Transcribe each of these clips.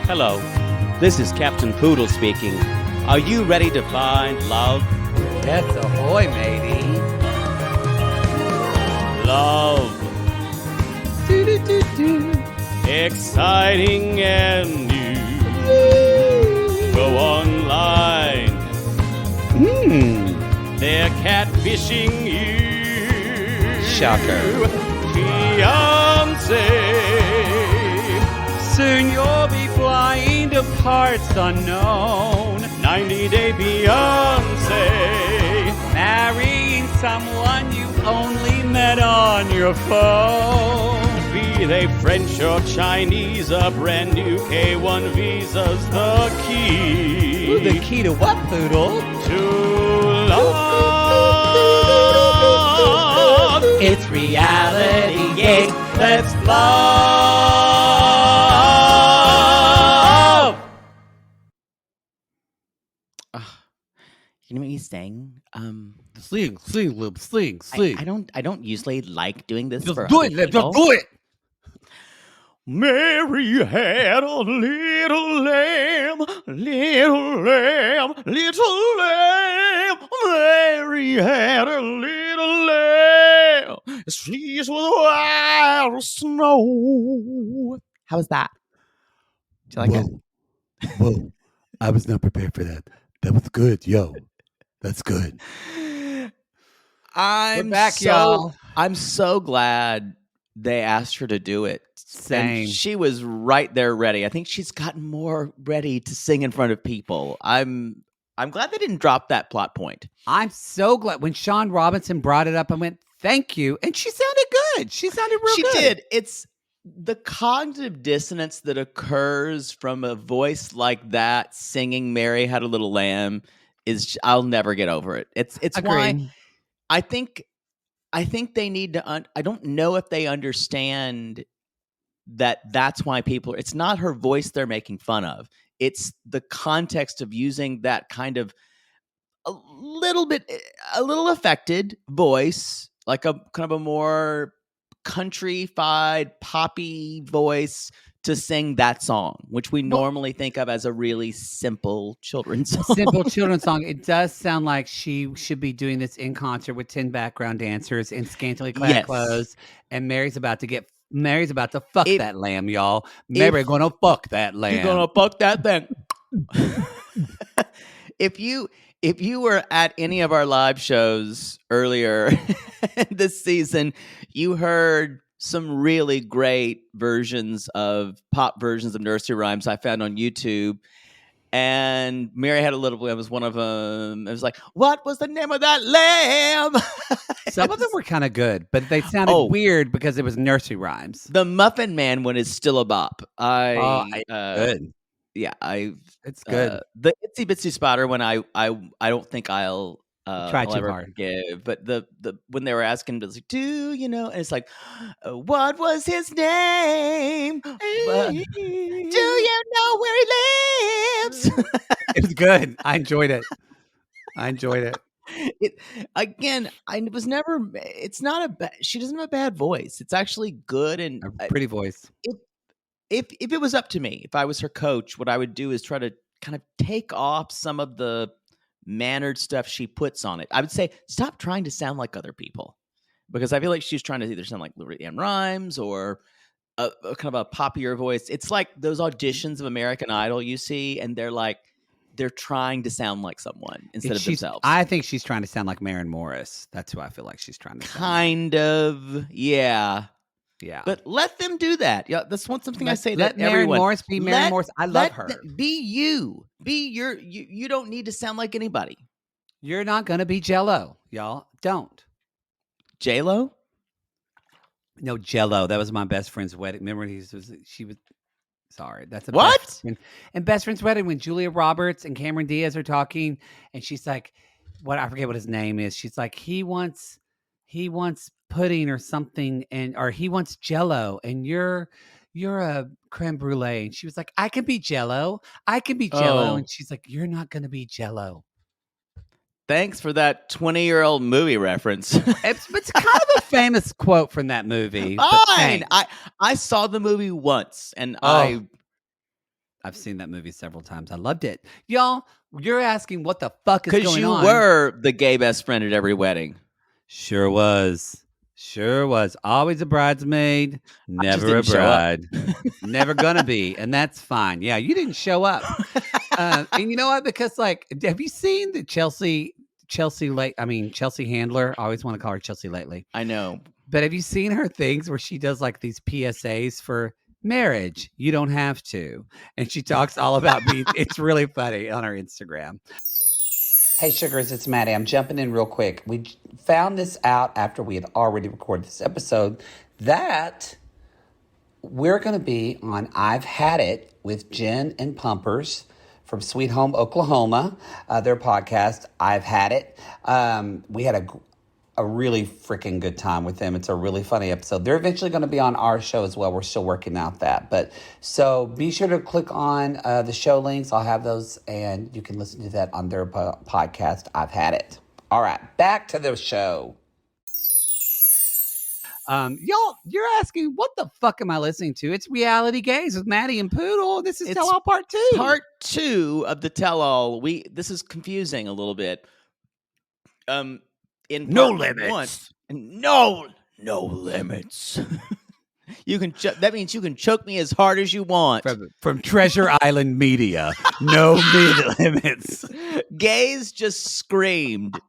Hello, this is Captain Poodle speaking. Are you ready to find love? Yes, ahoy, matey. Love. Do-do-do-do. Exciting and new. Go online. They're catfishing you. Shocker. Fiancé. Soon you'll be flying to parts unknown. 90-day Beyonce. Marrying someone you only met on your phone. Be they French or Chinese, a brand new K1 visa's the key. Ooh, the key to what, Poodle? To love. It's reality, yeah. Let's love. You know what he's saying? Sling. I don't usually like doing this Just for do other it. Let's people. do it. Mary had a little lamb, little lamb, little lamb. Mary had a little lamb. As fleece with wild snow. How was that? Do you like it? Whoa. I was not prepared for that. That was good, yo. That's good. I'm back, y'all. I'm so glad they asked her to do it. Same. And she was right there ready. I think she's gotten more ready to sing in front of people. I'm glad they didn't drop that plot point. I'm so glad when Sean Robinson brought it up, I went, thank you. And she sounded good. She sounded real She good. did. It's the cognitive dissonance that occurs from a voice like that singing Mary Had a Little Lamb is I'll never get over it. It's why Agreed. I think they need to I don't know if they understand that that's why people it's not her voice they're making fun of. It's the context of using that kind of a little affected voice, like a kind of a more countryfied poppy voice to sing that song, which we normally think of as a really simple children's song. Simple children's song. It does sound like she should be doing this in concert with 10 background dancers in scantily clad Yes. clothes. And Mary's about to fuck If- that lamb, y'all. Mary's gonna fuck that lamb. You're gonna fuck that thing. If you were at any of our live shows earlier this season, you heard some really great pop versions of nursery rhymes I found on YouTube. And Mary Had a Little Lamb was one of them. It was like, what was the name of that lamb? Some of them were kind of good, but they sounded weird because it was nursery rhymes. The Muffin Man one is still a bop. Good. Yeah, It's good. The Itsy Bitsy Spider one, I don't think I'll Try I'll too ever hard. forgive. But the when they were asking, it was like, do you know? And it's like, what was his name? Do you know where he lives? It was good. I enjoyed it. It was never. It's not she doesn't have a bad voice. It's actually good and A pretty voice. if it was up to me, if I was her coach, what I would do is try to kind of take off some of the mannered stuff she puts on it. I would say, stop trying to sound like other people, because I feel like she's trying to either sound like Ann Rhymes or a kind of a poppier voice. It's like those auditions of American Idol you see, and they're trying to sound like someone instead of themselves. I think she's trying to sound like Maren Morris. That's who I feel like she's trying to sound Kind of, yeah. Yeah. But let them do that. Yeah, that's something I say let that everyone. Maren Morris be Maren Morris. I love her. Be you. Be you don't need to sound like anybody. You're not going to be Jell-O, y'all. Don't. J-Lo? No, Jell-O. That was my best friend's wedding. Remember, she was. Sorry, that's a What? Best friend. And best friend's wedding when Julia Roberts and Cameron Diaz are talking, and she's like, "What? I forget what his name is." She's like, "He wants pudding or something, or he wants Jell-O, and you're a creme brulee." And she was like, "I can be Jell-O. I can be Jell-O." Oh. And she's like, "You're not going to be Jell-O." Thanks for that 20-year-old movie reference. It's kind of a famous quote from that movie. but Fine. thanks. I saw the movie once, and I've seen that movie several times. I loved it. Y'all, you're asking what the fuck is Because going you on. were the gay best friend at every wedding. Sure was. Sure was. Always a bridesmaid, never a didn't show up. bride. Never gonna be. And that's fine. Yeah, you didn't show up. And you know what? Because like, have you seen the Chelsea Handler? I always want to call her Chelsea lately. I know. But have you seen her things where she does like these PSAs for marriage? You don't have to. And she talks all about me. It's really funny on her Instagram. Hey, sugars, it's Maddie. I'm jumping in real quick. We found this out after we had already recorded this episode that we're going to be on I've Had It with Jen and Pumpers from Sweet Home, Oklahoma. Their podcast, I've Had It. We had a really freaking good time with them. It's a really funny episode. They're eventually going to be on our show as well. We're still working out that. But so be sure to click on the show links. I'll have those and you can listen to that on their podcast, I've Had It. All right, back to the show. Y'all, you're asking, what the fuck am I listening to? It's Reality Gaze with Maddie and Poodle. This is Tell All Part 2. Part 2 of the Tell All. This is confusing a little bit. In No part limits. No limits. You can. That means you can choke me as hard as you want. From Treasure Island Media. No limits. Gaze just screamed.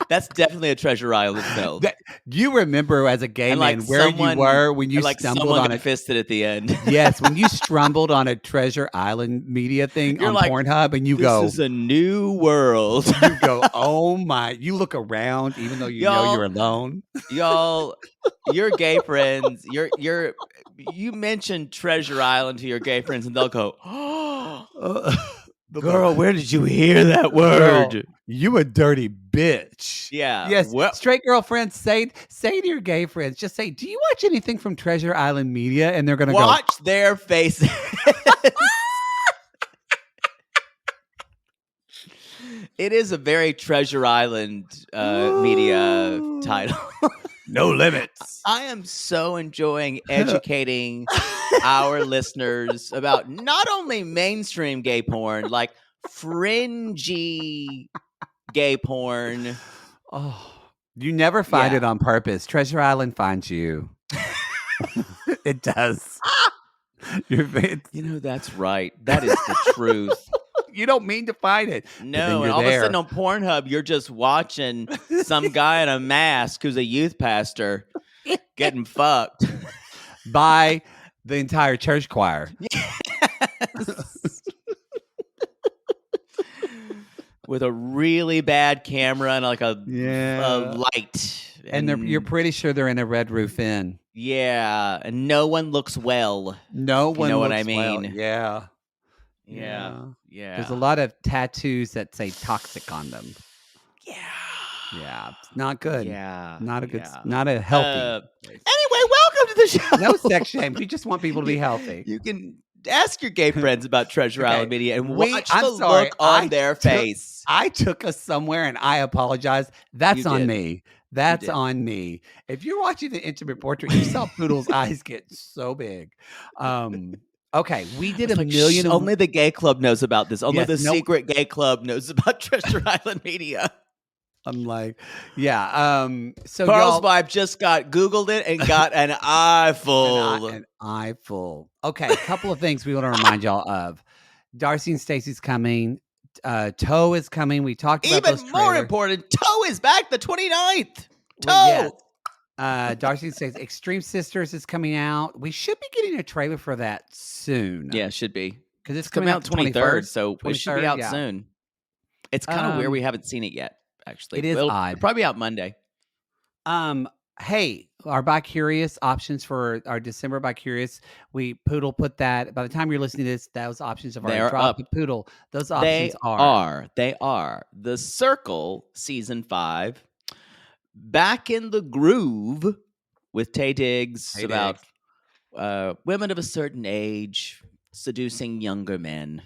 That's definitely a Treasure Island film. You remember as a gay man where you were when you stumbled on a fisted at the end. Yes, when you stumbled on a Treasure Island Media thing on Pornhub, and you go, "This is a new world." You go, "Oh my!" You look around, even though you know you're alone. Y'all, your gay friends, you mention Treasure Island to your gay friends, and they'll go, "Oh." Girl, where did you hear that word? Girl, you a dirty bitch. Yeah. Yes. Straight girlfriends, say to your gay friends, just say, do you watch anything from Treasure Island Media? And they're going to watch their faces. It is a very Treasure Island media title. No limits. I am so enjoying educating our listeners about not only mainstream gay porn, like fringy gay porn. Oh, you never find it on purpose. Treasure Island finds you. It does. You know, that's right. That is the truth. You don't mean to find it. No, and all of a sudden on Pornhub, you're just watching some guy in a mask who's a youth pastor getting fucked by the entire church choir. Yes. With a really bad camera and like a light. And you're pretty sure they're in a Red Roof Inn. Yeah, and no one looks well. No one know looks what I mean? Well. Yeah. There's a lot of tattoos that say toxic on them. Yeah. It's not good. Yeah. Not a good, not a healthy. Anyway, welcome to the show. No sex shame. We just want people to be healthy. You can ask your gay friends about Treasure Island Media and watch the sorry, look on their face. I took us somewhere and I apologize. That's on me. That's on me. If you're watching the intimate portrait, you saw Poodle's eyes get so big. Okay, we did a million. Only the gay club knows about this. Only the secret gay club knows about Treasure Island Media. I'm like, so Carl's wife just Googled it and got an eye full. An eye full. Okay, a couple of things we want to remind y'all of. Darcy and Stacey's coming. Toe is coming. We talked about those even more important. Toe is back the 29th. Toe. Well, Darcy and Stacey Extreme Sisters is coming out. We should be getting a trailer for that soon. Yeah, it should be because it's coming out 23rd, so it should be out soon. It's kind of weird we haven't seen it yet. Actually, it is odd. Probably out Monday. Hey, our Bi Curious options for our December Bi Curious. Poodle put that. By the time you're listening to this, those options have already dropped. But Poodle, those options They are The Circle season 5, Back in the Groove with Taye Diggs about women of a certain age seducing younger men,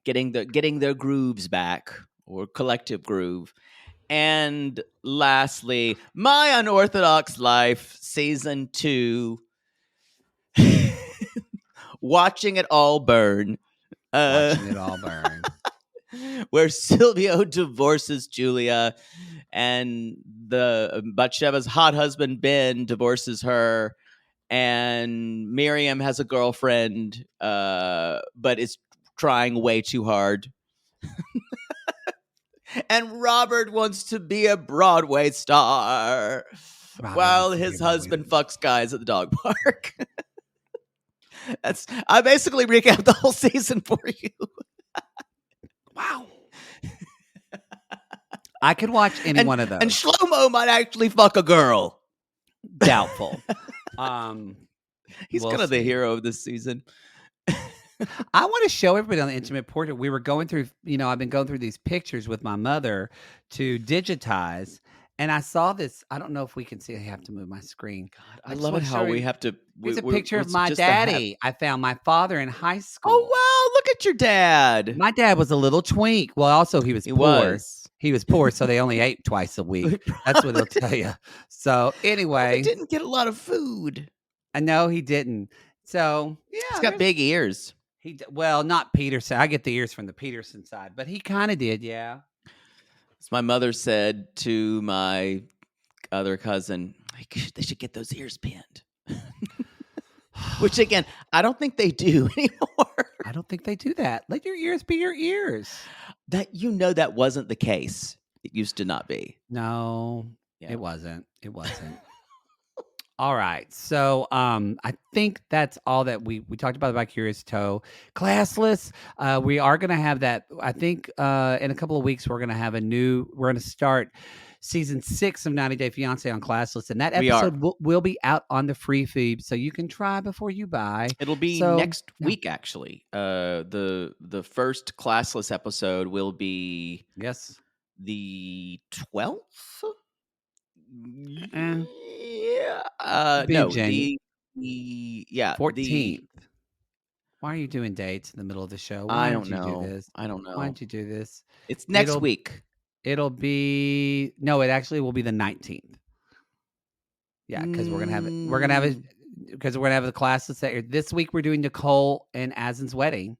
getting their grooves back or collective groove. And lastly, My Unorthodox Life, Season 2. Watching It All Burn. Watching It All Burn. Where Silvio divorces Julia, and Bathsheba's hot husband Ben divorces her, and Miriam has a girlfriend, but is trying way too hard. And Robert wants to be a Broadway star while his husband fucks guys at the dog park. I basically recap the whole season for you. Wow. I could watch any one of those. And Shlomo might actually fuck a girl. Doubtful. He's kind of the hero of this season. I want to show everybody on the intimate portrait. We were going through, I've been going through these pictures with my mother to digitize. And I saw this. I don't know if we can see. I have to move my screen. God, I love it how we have to. It's a picture of my daddy. I found my father in high school. Oh, wow. Look at your dad. My dad was a little twink. Well, also he was poor. He was poor, so they only ate twice a week. That's what they'll tell you. So anyway. He didn't get a lot of food. I know he didn't. So, yeah. He's got big ears. Well, not Peterson. I get the ears from the Peterson side, but he kind of did, yeah. As my mother said to my other cousin, they should get those ears pinned. Which, again, I don't think they do anymore. I don't think they do that. Let your ears be your ears. That wasn't the case. It used to not be. No, It wasn't. All right. So I think that's all that we talked about Curious Toe. Classless. We are going to have that. I think in a couple of weeks, we're going to start season 6 of 90 Day Fiance on Classless. And that episode will be out on the free feed. So you can try before you buy. It'll be next week, actually. The first Classless episode will be the 12th. No, the 14th. Why are you doing dates in the middle of the show? I don't know. Why did you do this? It's next week. It actually will be the 19th. Yeah, because we're gonna have the classes this week. We're doing Nicole and Asin's wedding,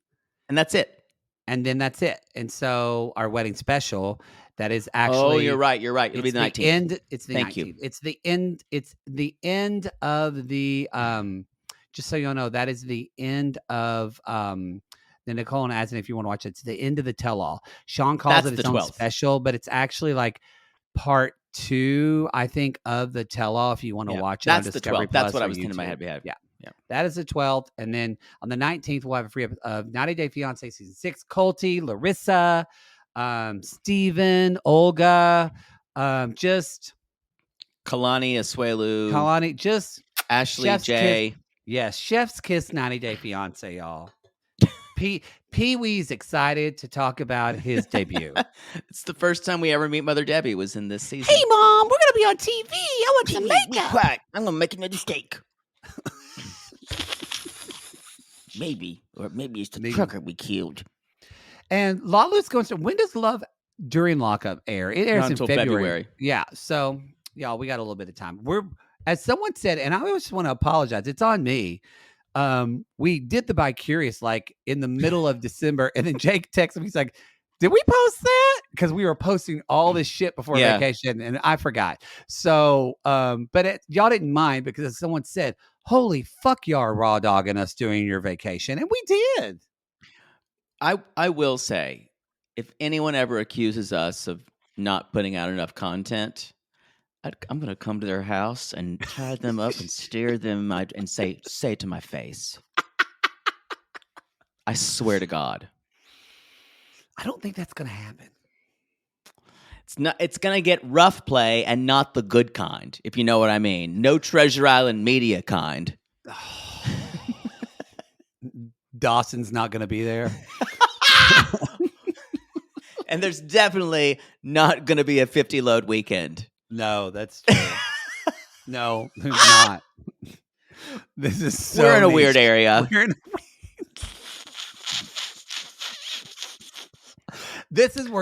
and that's it. And then that's it. And so our wedding special. That is actually. Oh, you're right. It'll be the 19th. It's the Thank 19th. you. It's the end. It's the end of the. Just so you know, that is the end of the Nicole and Asin. If you want to watch it, it's the end of the tell-all. Sean calls it its own special, but it's actually like part 2, I think, of the tell-all. If you want to watch it, that's on the Discovery 12th. That's Plus what I or was thinking in my YouTube. head. Yeah. That is the 12th, and then on the 19th we'll have a free episode of 90 Day Fiance season 6. Colty, Larissa. Steven, Olga, just Kalani Asuelu, just Ashley Chef's J. Kiss. Yes, Chef's Kiss 90 Day Fiance, y'all. Pee-wee's excited to talk about his debut. It's the first time we ever meet Mother Debbie was in this season. Hey, Mom, we're going to be on TV. I want some makeup. Be quiet. I'm going to make another steak. Maybe it's the trucker we killed. And Lalu's going to. When does Love During Lockup air? It airs in February. Yeah. So, y'all, we got a little bit of time. As someone said, and I just want to apologize. It's on me. We did the Bi-Curious like in the middle of December, and then Jake texted me. He's like, "Did we post that?" Because we were posting all this shit before vacation, and I forgot. So, but y'all didn't mind because as someone said, "Holy fuck, y'all are raw dogging us during your vacation," and we did. I will say, if anyone ever accuses us of not putting out enough content, I'm going to come to their house and tie them up and stare them and say it to my face. I swear to God. I don't think that's going to happen. It's going to get rough play and not the good kind, if you know what I mean. No Treasure Island media kind. Dawson's not going to be there. And there's definitely not going to be a 50 load weekend. No, that's true. No, there's not. This is so We're in a niche. weird area. We're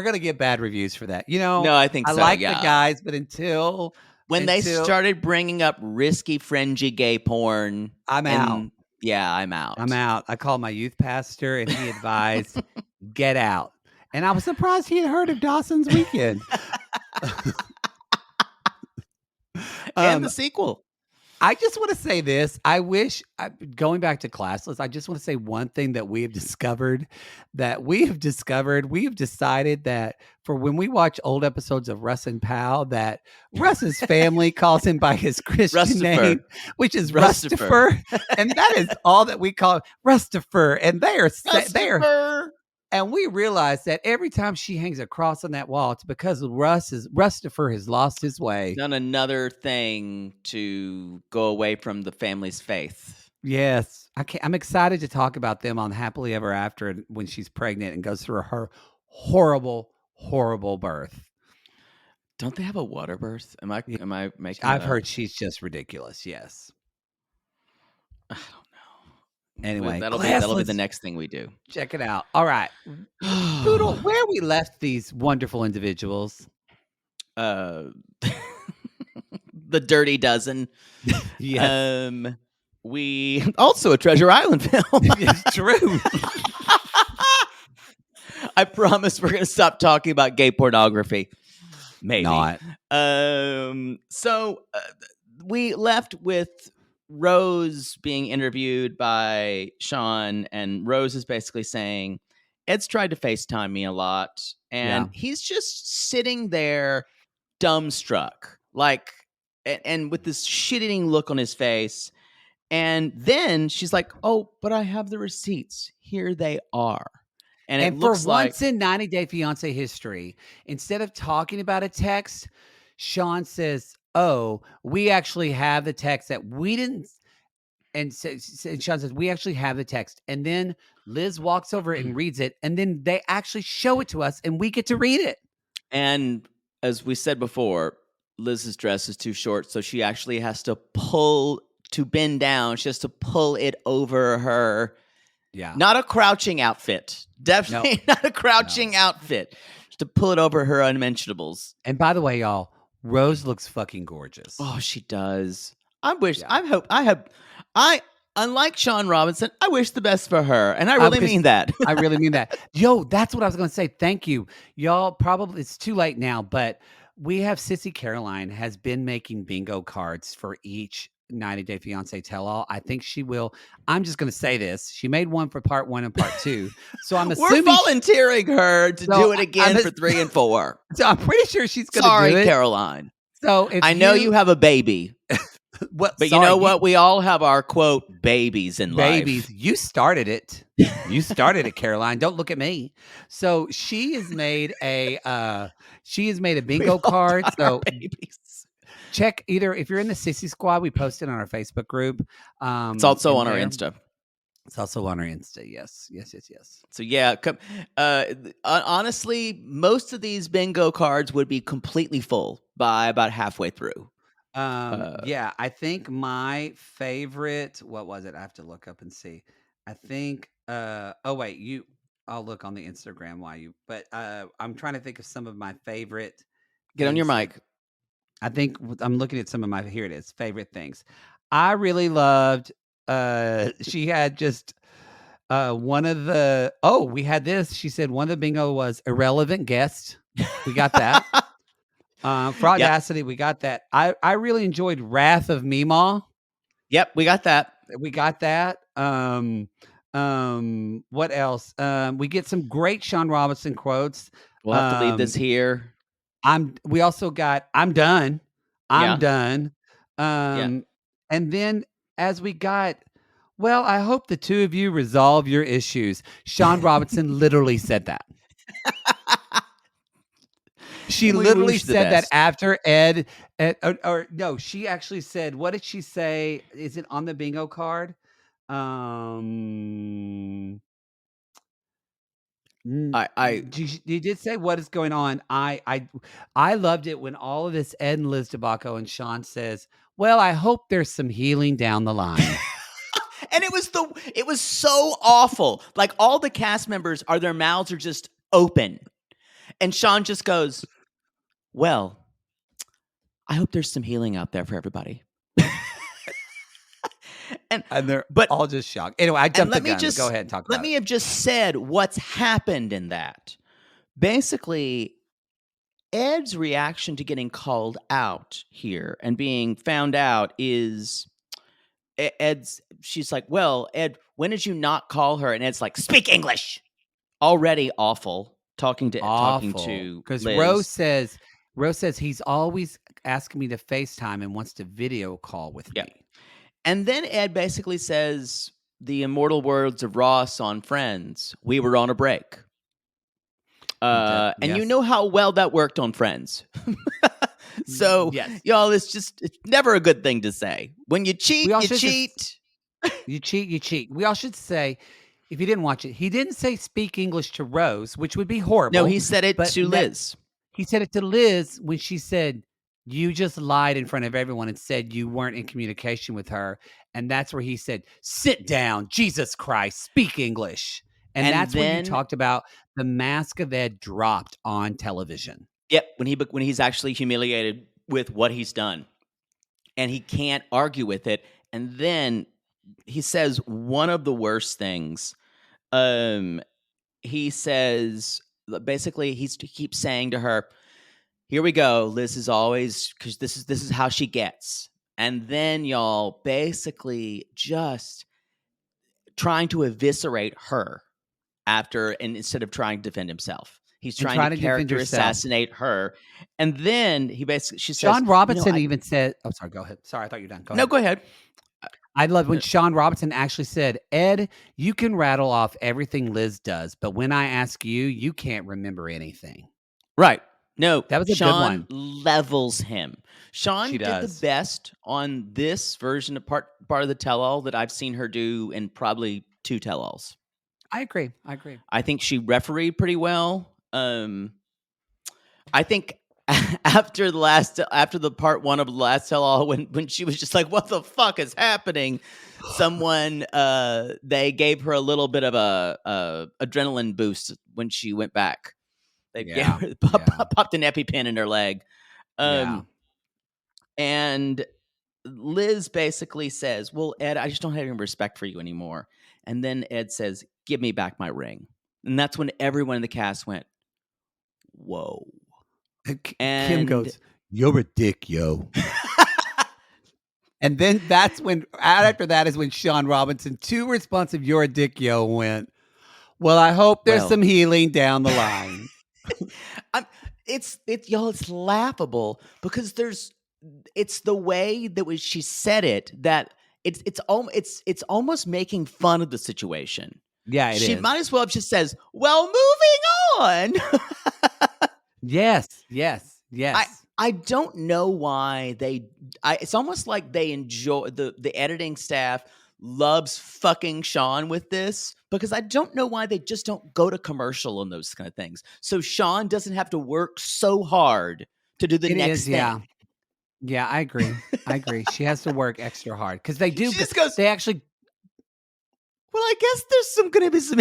going to get bad reviews for that. No, I think so. I like the guys, but until they started bringing up risky, fringy gay porn, I'm out. Yeah, I'm out. I'm out. I called my youth pastor, and he advised, get out. And I was surprised he had heard of Dawson's Weekend. And the sequel. I just want to say this. I wish, going back to classless, I just want to say one thing that we have discovered. We have decided that for when we watch old episodes of Russ and Pal, that Russ's family calls him by his Christian name, which is Rustifer. And that is all that we call Rustifer. And they are. And we realize that every time she hangs a cross on that wall, it's because Rustifer has lost his way. Done another thing to go away from the family's faith. Yes. I'm excited to talk about them on Happily Ever After when she's pregnant and goes through her horrible, horrible birth. Don't they have a water birth? Am I making I've heard she's just ridiculous. Yes. I don't know. Anyway, that'll be the next thing we do. Check it out. All right. Poodle, where we left these wonderful individuals? The Dirty Dozen. Yes. We also a Treasure Island film. It's true. I promise we're going to stop talking about gay pornography. Maybe not. So we left with Rose being interviewed by Sean, and Rose is basically saying, Ed's tried to FaceTime me a lot, and he's just sitting there dumbstruck, like, and with this shit-eating look on his face. And then she's like, oh, but I have the receipts. Here they are. And for once in 90 Day Fiancé history, instead of talking about a text, Sean says, oh, we actually have the text that we didn't. And Sean says, we actually have the text. And then Liz walks over and reads it. And then they actually show it to us and we get to read it. And as we said before, Liz's dress is too short. So she actually has to bend down. She has to pull it over her. Yeah. Not a crouching outfit. Definitely not a crouching outfit. Just to pull it over her unmentionables. And by the way, y'all, Rose looks fucking gorgeous. Oh, she does. Unlike Sean Robinson, I wish the best for her. And I really mean that. I really mean that. Yo, that's what I was going to say. Thank you. Y'all, probably it's too late now, but we have Sissy Caroline has been making bingo cards for each 90 Day Fiancé tell-all. I think she will. I'm just going to say this. She made one for part 1 and part 2. So I'm assuming we're volunteering her to do it again for 3 and 4. So I'm pretty sure she's going to do it. Sorry, Caroline. So I know you have a baby. But you know what? We all have our, quote, babies in life. Babies. You started it. You started it, Caroline. Don't look at me. So she has made a bingo card. So babies. Check either if you're in the Sissy Squad, we posted on our Facebook group. It's also on our Insta. It's also on our Insta. Yes. So yeah, honestly, most of these bingo cards would be completely full by about halfway through. Yeah, I think my favorite. What was it? I have to look up and see. I think. Oh wait, I'll look on the Instagram while you. But I'm trying to think of some of my favorite. Get on your mic. I think I'm looking at some of my, here it is, favorite things. I really loved, she had just one of the, we had this. She said one of the bingo was irrelevant guest. We got that. For Audacity, we got that. I really enjoyed Wrath of Meemaw. Yep, we got that. What else? We get some great Sean Robinson quotes. We'll have to leave this here. We also got I'm done. And then as we got, well, I hope the two of you resolve your issues. Sean Robinson literally said that. She literally said that after Ed, or no, she actually said, what did she say? Is it on the bingo card? You did say what is going on. I loved it when all of this Ed and Liz DeBacco and Sean says, well, I hope there's some healing down the line. And it was so awful. Like all the cast members their mouths are just open. And Sean just goes, well, I hope there's some healing out there for everybody. And they're but all just shocked. Anyway, I and jumped the let me gun. just Go ahead and talk let about me it. have just said what's happened in that. Basically, Ed's reaction to getting called out here and being found out is she's like, well, Ed, when did you not call her? And Ed's like, speak English. Already awful talking Awful. to Because Liz. Rose says he's always asking me to FaceTime and wants to video call with Yeah. me. And then Ed basically says the immortal words of Ross on Friends, we were on a break. And you Yes. know how well that worked on Friends. So, Yes. y'all, it's never a good thing to say. When you cheat, We all you should cheat. You cheat, you cheat. We all should say, if you didn't watch it, he didn't say speak English to Rose, which would be horrible. No, he said it but to Liz. He said it to Liz when she said, you just lied in front of everyone and said you weren't in communication with her. And that's where he said, sit down, Jesus Christ, speak English. And that's when you talked about the mask of Ed dropped on television. Yep, when he's actually humiliated with what he's done. And he can't argue with it. And then he says one of the worst things. He says, basically, he keeps saying to her, here we go. Liz is always, because this is how she gets. And then y'all basically just trying to eviscerate her instead of trying to defend himself. He's trying to character assassinate her. And then she says, Sean Robinson even said, oh, sorry, go ahead. Sorry, I thought you were done. Go ahead. No, go ahead. I love when Sean Robinson actually said, Ed, you can rattle off everything Liz does, but when I ask you, you can't remember anything. Right. No, that was a Sean good one. Levels him. Sean did the best on this version of part of the tell-all that I've seen her do in probably 2 tell-alls. I agree. I think she refereed pretty well. I think after the part 1 of the last tell-all, when she was just like, what the fuck is happening? Someone they gave her a little bit of a adrenaline boost when she went back. They gave her, popped an EpiPen in her leg. And Liz basically says, well, Ed, I just don't have any respect for you anymore. And then Ed says, give me back my ring. And that's when everyone in the cast went, whoa. And Kim goes, you're a dick, yo. And then that's when, after that is when Sean Robinson, too responsive, you're a dick, yo, went, well, I hope there's some healing down the line. It's laughable because it's the way that she said it that it's almost making fun of the situation. Yeah, she might as well have just says, well, moving on. Yes. I don't know why it's almost like they enjoy the editing staff loves fucking Sean with this, because I don't know why they just don't go to commercial on those kind of things. So Sean doesn't have to work so hard to do the next thing. Yeah, I agree. She has to work extra hard because they do. She just goes, they actually. Well, I guess there's going to be some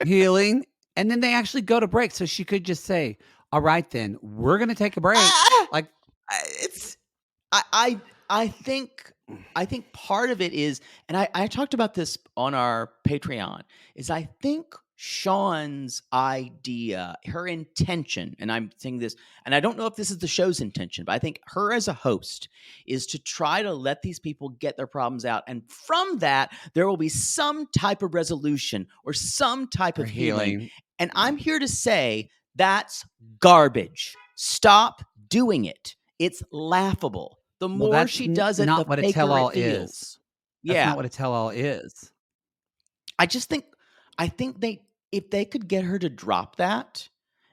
healing. And then they actually go to break. So she could just say, all right, then we're going to take a break. I think part of it is, and I talked about this on our Patreon, is I think Sean's idea, her intention, and I'm saying this, and I don't know if this is the show's intention, but I think her as a host is to try to let these people get their problems out. And from that, there will be some type of resolution or some type of healing. And I'm here to say that's garbage. Stop doing it. It's laughable. The more she does it, the faker it feels. That's not what a tell-all is. I think if they could get her to drop that,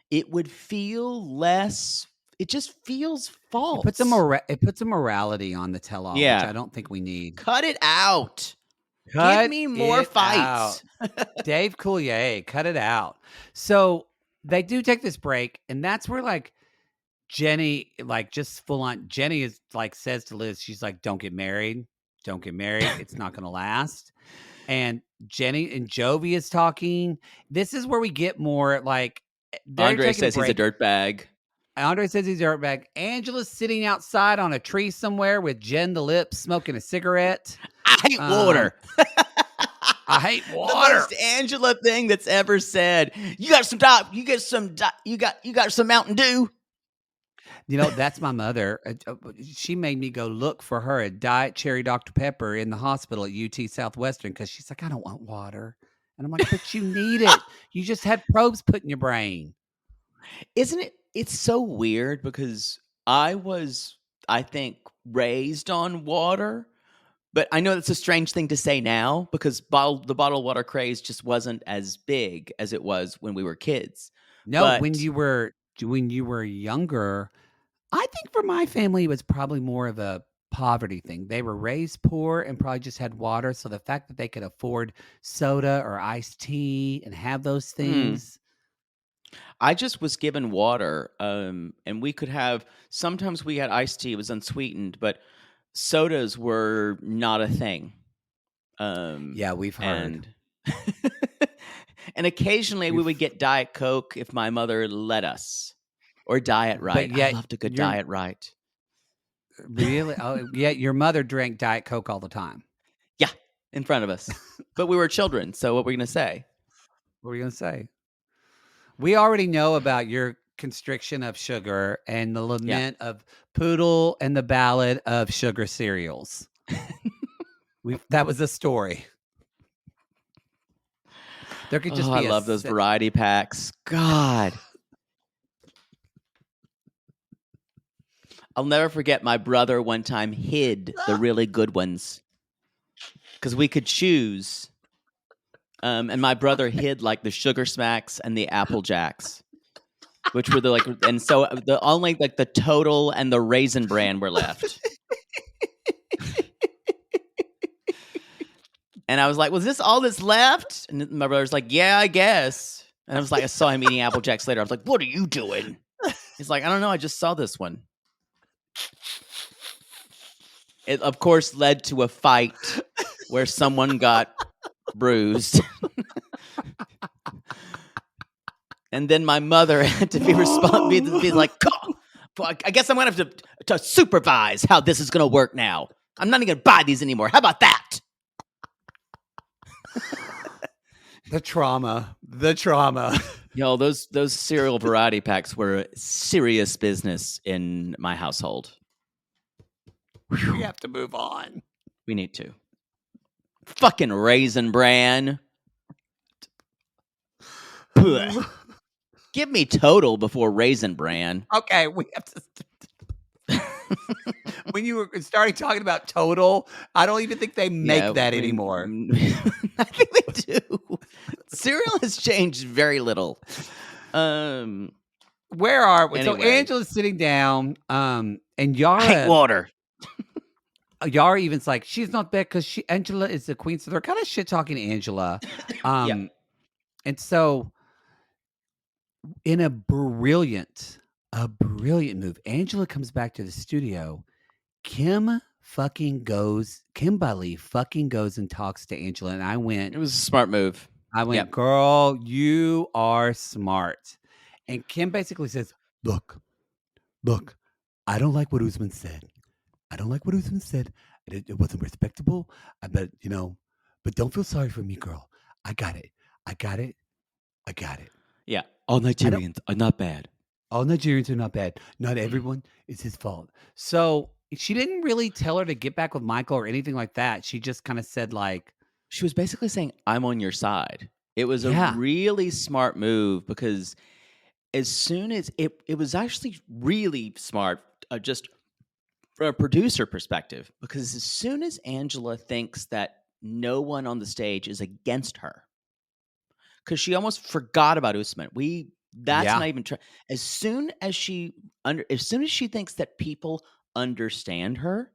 it would feel less. It just feels false. It puts a morality on the tell-all, which I don't think we need. Cut it out. Give me more fights. Dave Coulier, cut it out. So they do take this break, and that's where Jenny, just full on. Jenny is says to Liz, she's like, "Don't get married. Don't get married. It's not going to last." And Jenny and Jovi is talking. This is where we get more Andre says he's a dirtbag. Andre says he's a dirtbag. Angela's sitting outside on a tree somewhere with Jen the Lips smoking a cigarette. I hate water. I hate The water. most Angela thing that's ever said. You got some Mountain Dew. You know, that's my mother. She made me go look for her a Diet Cherry Dr. Pepper in the hospital at UT Southwestern because she's like, I don't want water. And I'm like, but you need it. You just had probes put in your brain. Isn't it? It's so weird because I think, raised on water. But I know that's a strange thing to say now because the bottled water craze just wasn't as big as it was when we were kids. No, But when you were younger, I think for my family, it was probably more of a poverty thing. They were raised poor and probably just had water. So the fact that they could afford soda or iced tea and have those things. I just was given water, and we could have. Sometimes we had iced tea; it was unsweetened, but sodas were not a thing. Yeah, we've heard. And occasionally we would get Diet Coke if my mother let us, or Diet Right. I loved a good Diet Right. Really? Oh, yeah. Your mother drank Diet Coke all the time. Yeah, in front of us. But we were children, so what were we going to say? What were you going to say? We already know about your constriction of sugar and the lament of Poodle and the ballad of sugar cereals. That was a story. There could just be. I love those variety packs. God. I'll never forget my brother one time hid the really good ones because we could choose. And my brother hid like the Sugar Smacks and the Apple Jacks, which were and so the only like the Total and the Raisin Bran were left. And I was like, was this all that's left? And my brother's like, yeah, I guess. And I was like, I saw him eating Apple Jacks later. I was like, what are you doing? He's like, I don't know. I just saw this one. It, of course, led to a fight where someone got bruised. And then my mother had to be like, I guess I'm going to have to supervise how this is going to work now. I'm not even going to buy these anymore. How about that? The trauma. Yo, those cereal variety packs were serious business in my household. We have to move on. We need to. Fucking Raisin Bran. Give me Total before Raisin Bran. Okay, we have to. When you were starting talking about Total, I don't even think they make that anymore. I think they do. Cereal has changed very little. Where are we? Anyway. So Angela's sitting down, and Yara. I hate water. Yara even's like, she's not bad because Angela is the queen. So they're kind of shit talking Angela. And so in a brilliant move, Angela comes back to the studio. Kimberly fucking goes and talks to Angela. And I went, it was a smart move. I went, girl, you are smart. And Kim basically says, Look, I don't like what Usman said. It wasn't respectable. But don't feel sorry for me, girl. I got it. Yeah. All Nigerians are not bad. All Nigerians are not bad. Not everyone is his fault. So she didn't really tell her to get back with Michael or anything like that. She just kind of said like, she was basically saying, I'm on your side. It was a really smart move because as soon as it was actually really smart, just from a producer perspective, because as soon as Angela thinks that no one on the stage is against her, because she almost forgot about Usman. Not even as soon as she thinks that people understand her,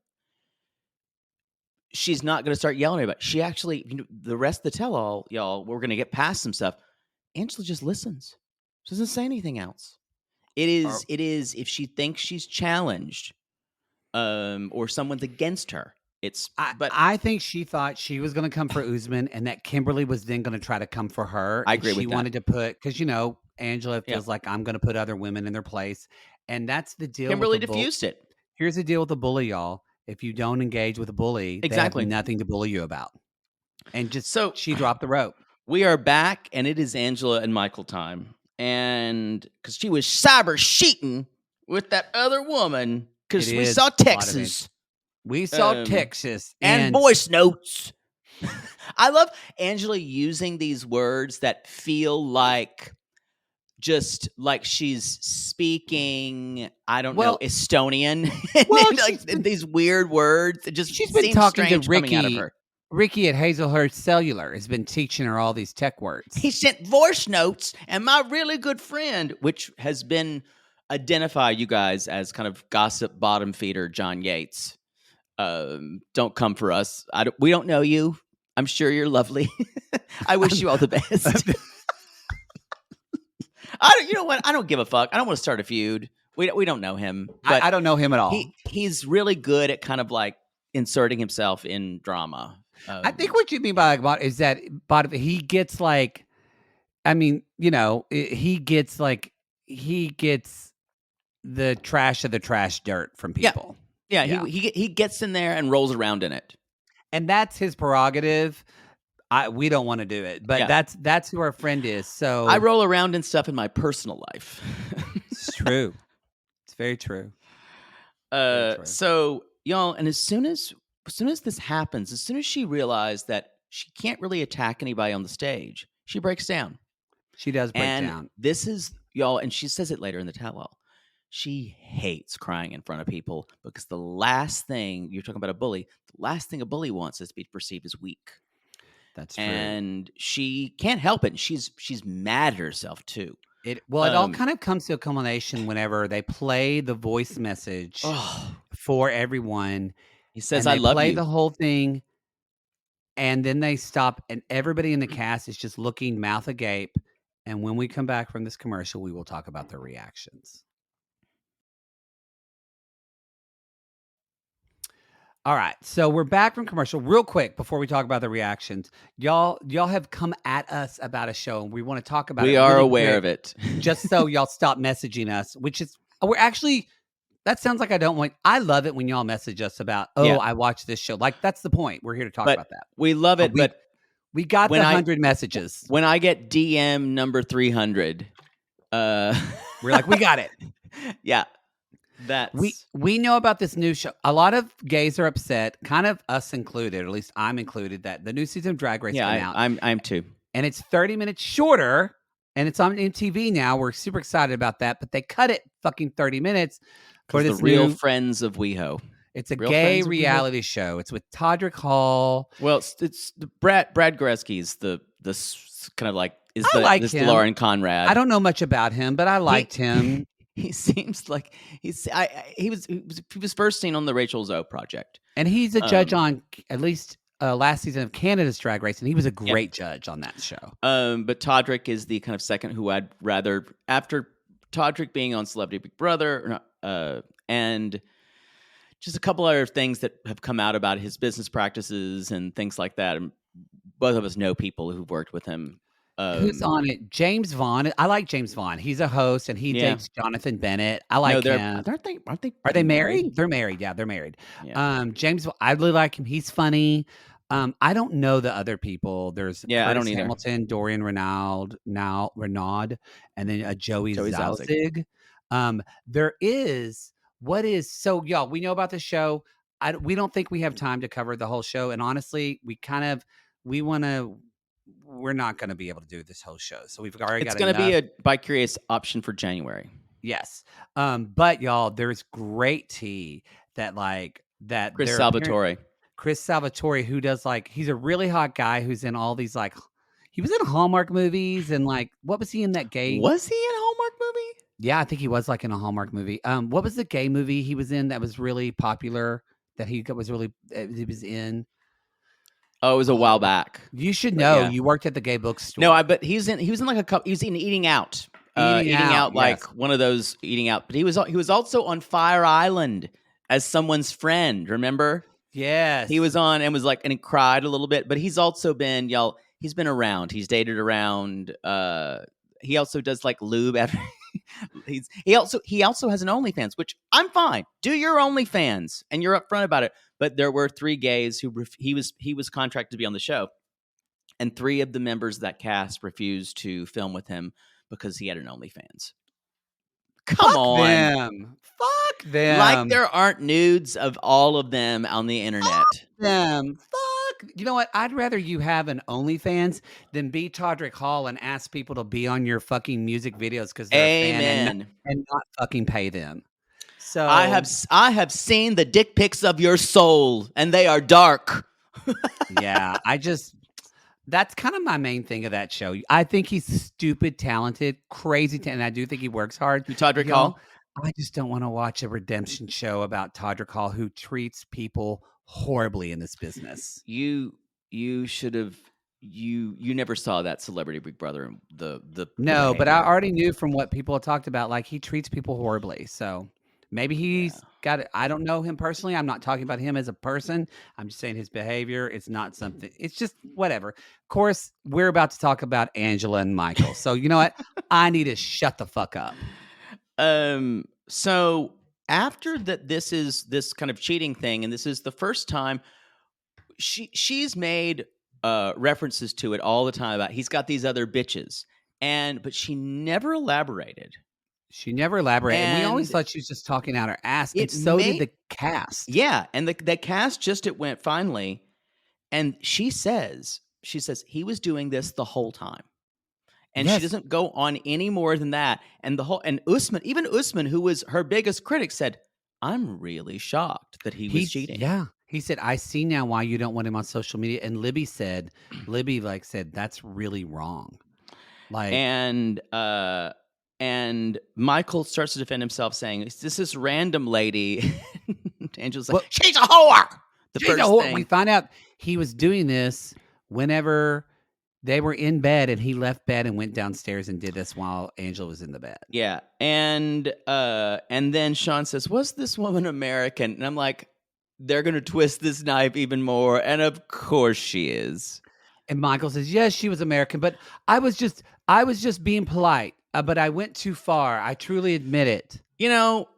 she's not going to start yelling about it. She actually, the rest of the tell-all, y'all, we're going to get past some stuff. Angela just listens. She doesn't say anything else. It is if she thinks she's challenged, or someone's against her. I think she thought she was going to come for Usman and that Kimberly was then going to try to come for her. I agree with that. She wanted to put, because, Angela feels like I'm going to put other women in their place. And that's the deal. Kimberly with the diffused it. Here's the deal with the bully, y'all. If you don't engage with a bully, Exactly. they have nothing to bully you about. And just So she dropped the rope. we are back, and it is Angela and Michael time. And because she was cyber cheating with that other woman, because It we is saw a lot of Texas We saw Texas and voice notes. I love Angela using these words that feel like just like she's speaking, I don't know, Estonian. Well, like these weird words. It just she's been seems talking to strange coming out of her. Ricky at Hazelhurst Cellular has been teaching her all these tech words. He sent voice notes, and my really good friend, which has been identified, you guys, as kind of gossip bottom feeder John Yates. Don't come for us. We don't know you. I'm sure you're lovely. I wish you all the best. You know what? I don't give a fuck. I don't want to start a feud. We don't know him. But I don't know him at all. He's really good at kind of like inserting himself in drama. I think what you mean by like is that he gets like, I mean, you know, he gets the trash of the trash dirt from people. Yeah. He gets in there and rolls around in it, and that's his prerogative. We don't want to do it, but that's who our friend is. So I roll around in stuff in my personal life. It's true. It's very true. So y'all, and as soon as this happens, as soon as she realized that she can't really attack anybody on the stage, she breaks down. She does break down. This is, y'all, and she says it later in the tell-all. She hates crying in front of people because the last thing, you're talking about a bully, the last thing a bully wants is to be perceived as weak. That's true. And she can't help it. She's mad at herself too. It all kind of comes to a culmination whenever they play the voice message for everyone. He says, "I love you." Play the whole thing, and then they stop, and everybody in the cast is just looking mouth agape. And when we come back from this commercial, we will talk about their reactions. All right, so we're back from commercial. Real quick before we talk about the reactions, y'all have come at us about a show, and we want to talk about it. We are aware of it. Just so y'all stop messaging us, which is we're actually. That sounds like I don't want. I love it when y'all message us about. I watched this show. Like that's the point. We're here to talk about that. We love it, but we got the 100 messages. When I get DM number 300, we're like, we got it. Yeah. That's we know about this new show. A lot of gays are upset, kind of us included, or at least I'm included, that the new season of Drag Race came out. I'm too. And it's 30 minutes shorter, and it's on MTV now. We're super excited about that, but they cut it fucking 30 minutes for this the real friends of WeHo. It's a gay reality show. It's with Todrick Hall. Well, it's Brad Goreski's the kind of like this Lauren Conrad. I don't know much about him, but I liked him. He seems like he was first seen on the Rachel Zoe project, and he's a judge on at least last season of Canada's Drag Race, and he was a great judge on that show. But Todrick is the kind of second who I'd rather, after Todrick being on Celebrity Big Brother, and just a couple other things that have come out about his business practices and things like that. And both of us know people who've worked with him. Who's on it? James Vaughn. I like James Vaughn. He's a host, and he dates Jonathan Bennett. I like him. Are they married? They're married. Yeah, they're married. Yeah. James, I really like him. He's funny. I don't know the other people. There's I don't either. Hamilton, Dorian Renaud, and then Joey Zauzig. There is y'all. We know about the show. We don't think we have time to cover the whole show, and honestly, we're not going to be able to do this whole show. So we've already got It's going to be a bi-curious option for January. Yes. But y'all, there's great tea that Chris Salvatore, who does he's a really hot guy who's in all these he was in Hallmark movies and what was he in that gay? Was he in a Hallmark movie? Yeah, I think he was in a Hallmark movie. What was the gay movie he was in that was really popular that he was in? Oh, it was a while back. You should know. Yeah. You worked at the gay bookstore. No, but he was in a couple. He was in Eating Out. One of those Eating Out. But he was also on Fire Island as someone's friend. Remember? Yes. He was on and was and he cried a little bit. But he's also been He's been around. He's dated around. He also does lube after. He also has an OnlyFans, which I'm fine. Do your OnlyFans, and you're upfront about it. But there were 3 gays who he was contracted to be on the show, and 3 of the members of that cast refused to film with him because he had an OnlyFans. Come Fuck on. them. Fuck them. Like there aren't nudes of all of them on the internet. them. Fuck. You know what? I'd rather you have an OnlyFans than be Todrick Hall and ask people to be on your fucking music videos because they're a fan Amen. and not fucking pay them. So I have seen the dick pics of your soul, and they are dark. yeah, that's kind of my main thing of that show. I think he's stupid, talented, crazy, and I do think he works hard. You Todrick Y'all, Hall? I just don't want to watch a redemption show about Todrick Hall who treats people horribly in this business. You should have you never saw that Celebrity Big Brother the No, but I behavior. already knew from what people have talked about, like he treats people horribly. So maybe he's got it. I don't know him personally. I'm not talking about him as a person. I'm just saying his behavior. It's not something. It's just whatever. Of course, we're about to talk about Angela and Michael. So you know what? I need to shut the fuck up. So after that, this kind of cheating thing, and this is the first time she's made references to it all the time about he's got these other bitches, but she never elaborated. She never elaborated. And we always And thought she was just talking out her ass. And it so did made- the cast. Yeah, and the cast just it went finally, and she says he was doing this the whole time. And Yes. she doesn't go on any more than that. And even Usman, who was her biggest critic, said, "I'm really shocked that he was cheating." Yeah. He said, I see now why you don't want him on social media. And Libby said, that's really wrong. Like, And Michael starts to defend himself, saying, "Is this random lady?" Angela's like, Well, "She's a whore." she's a whore. We find out he was doing this whenever they were in bed and he left bed and went downstairs and did this while Angela was in the bed. Yeah, and then Sean says, "Was this woman American?" And I'm like, they're gonna twist this knife even more, and of course she is. And Michael says, yes, she was American, but I was just being polite, but I went too far. I truly admit it. You know,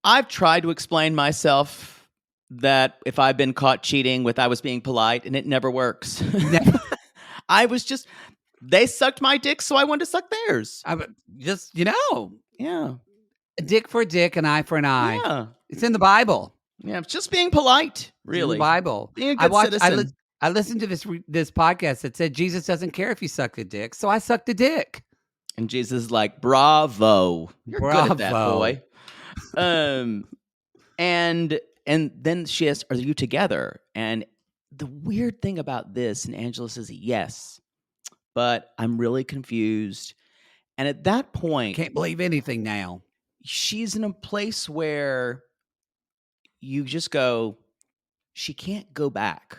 I've tried to explain myself that if I've been caught cheating I was being polite, and it never works. They sucked my dick, so I wanted to suck theirs. Yeah. A dick for a dick, an eye for an eye. Yeah. It's in the Bible. Yeah, it's just being polite, really. It's in the Bible. Being a good citizen. I listened to this podcast that said Jesus doesn't care if you suck the dick, so I sucked the dick. And Jesus is like, bravo. You're good at that, boy. And then she asks, are you together? And the weird thing about this, and Angela says, yes, but I'm really confused. And at that point, Can't believe anything now. she's in a place where you just go, she can't go back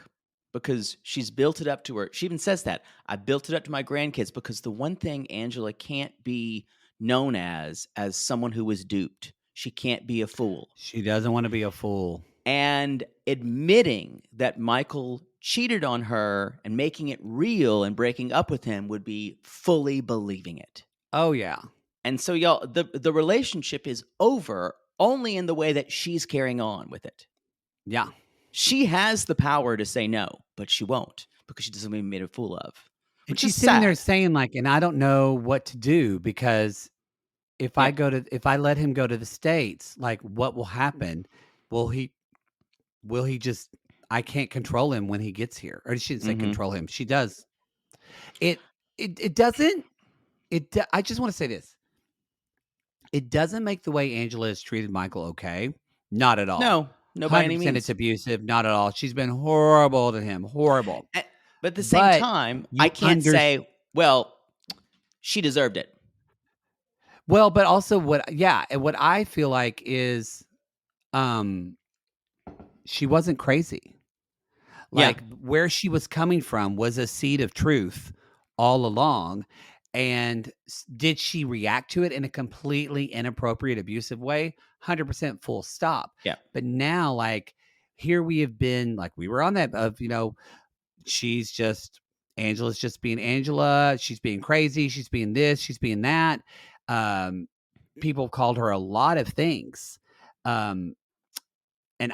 because she's built it up to her. She even says that. I built it up to my grandkids because the one thing Angela can't be known as someone who was duped. She can't be a fool. She doesn't want to be a fool. And admitting that Michael cheated on her and making it real and breaking up with him would be fully believing it. Oh, yeah. And so, y'all, the relationship is over only in the way that she's carrying on with it. Yeah. She has the power to say no, but she won't because she doesn't want to be made a fool of. And Which she's is sitting there sad. saying, like, and I don't know what to do because if I let him go to the States, like, what will happen? Will he just, I can't control him when he gets here. Or she didn't say control him. She does. It doesn't, I just want to say this. It doesn't make the way Angela has treated Michael okay. Not at all. No, by any 100% means. it's abusive. Not at all. She's been horrible to him. Horrible. But at the same time, I can't say, well, she deserved it. Well, but also what I feel like is she wasn't crazy. Like where she was coming from was a seed of truth all along. And did she react to it in a completely inappropriate, abusive way? 100% full stop. Yeah. But now, like, here we have been, like, we were on that of, Angela's just being Angela. She's being crazy. She's being this. She's being that. people called her a lot of things. And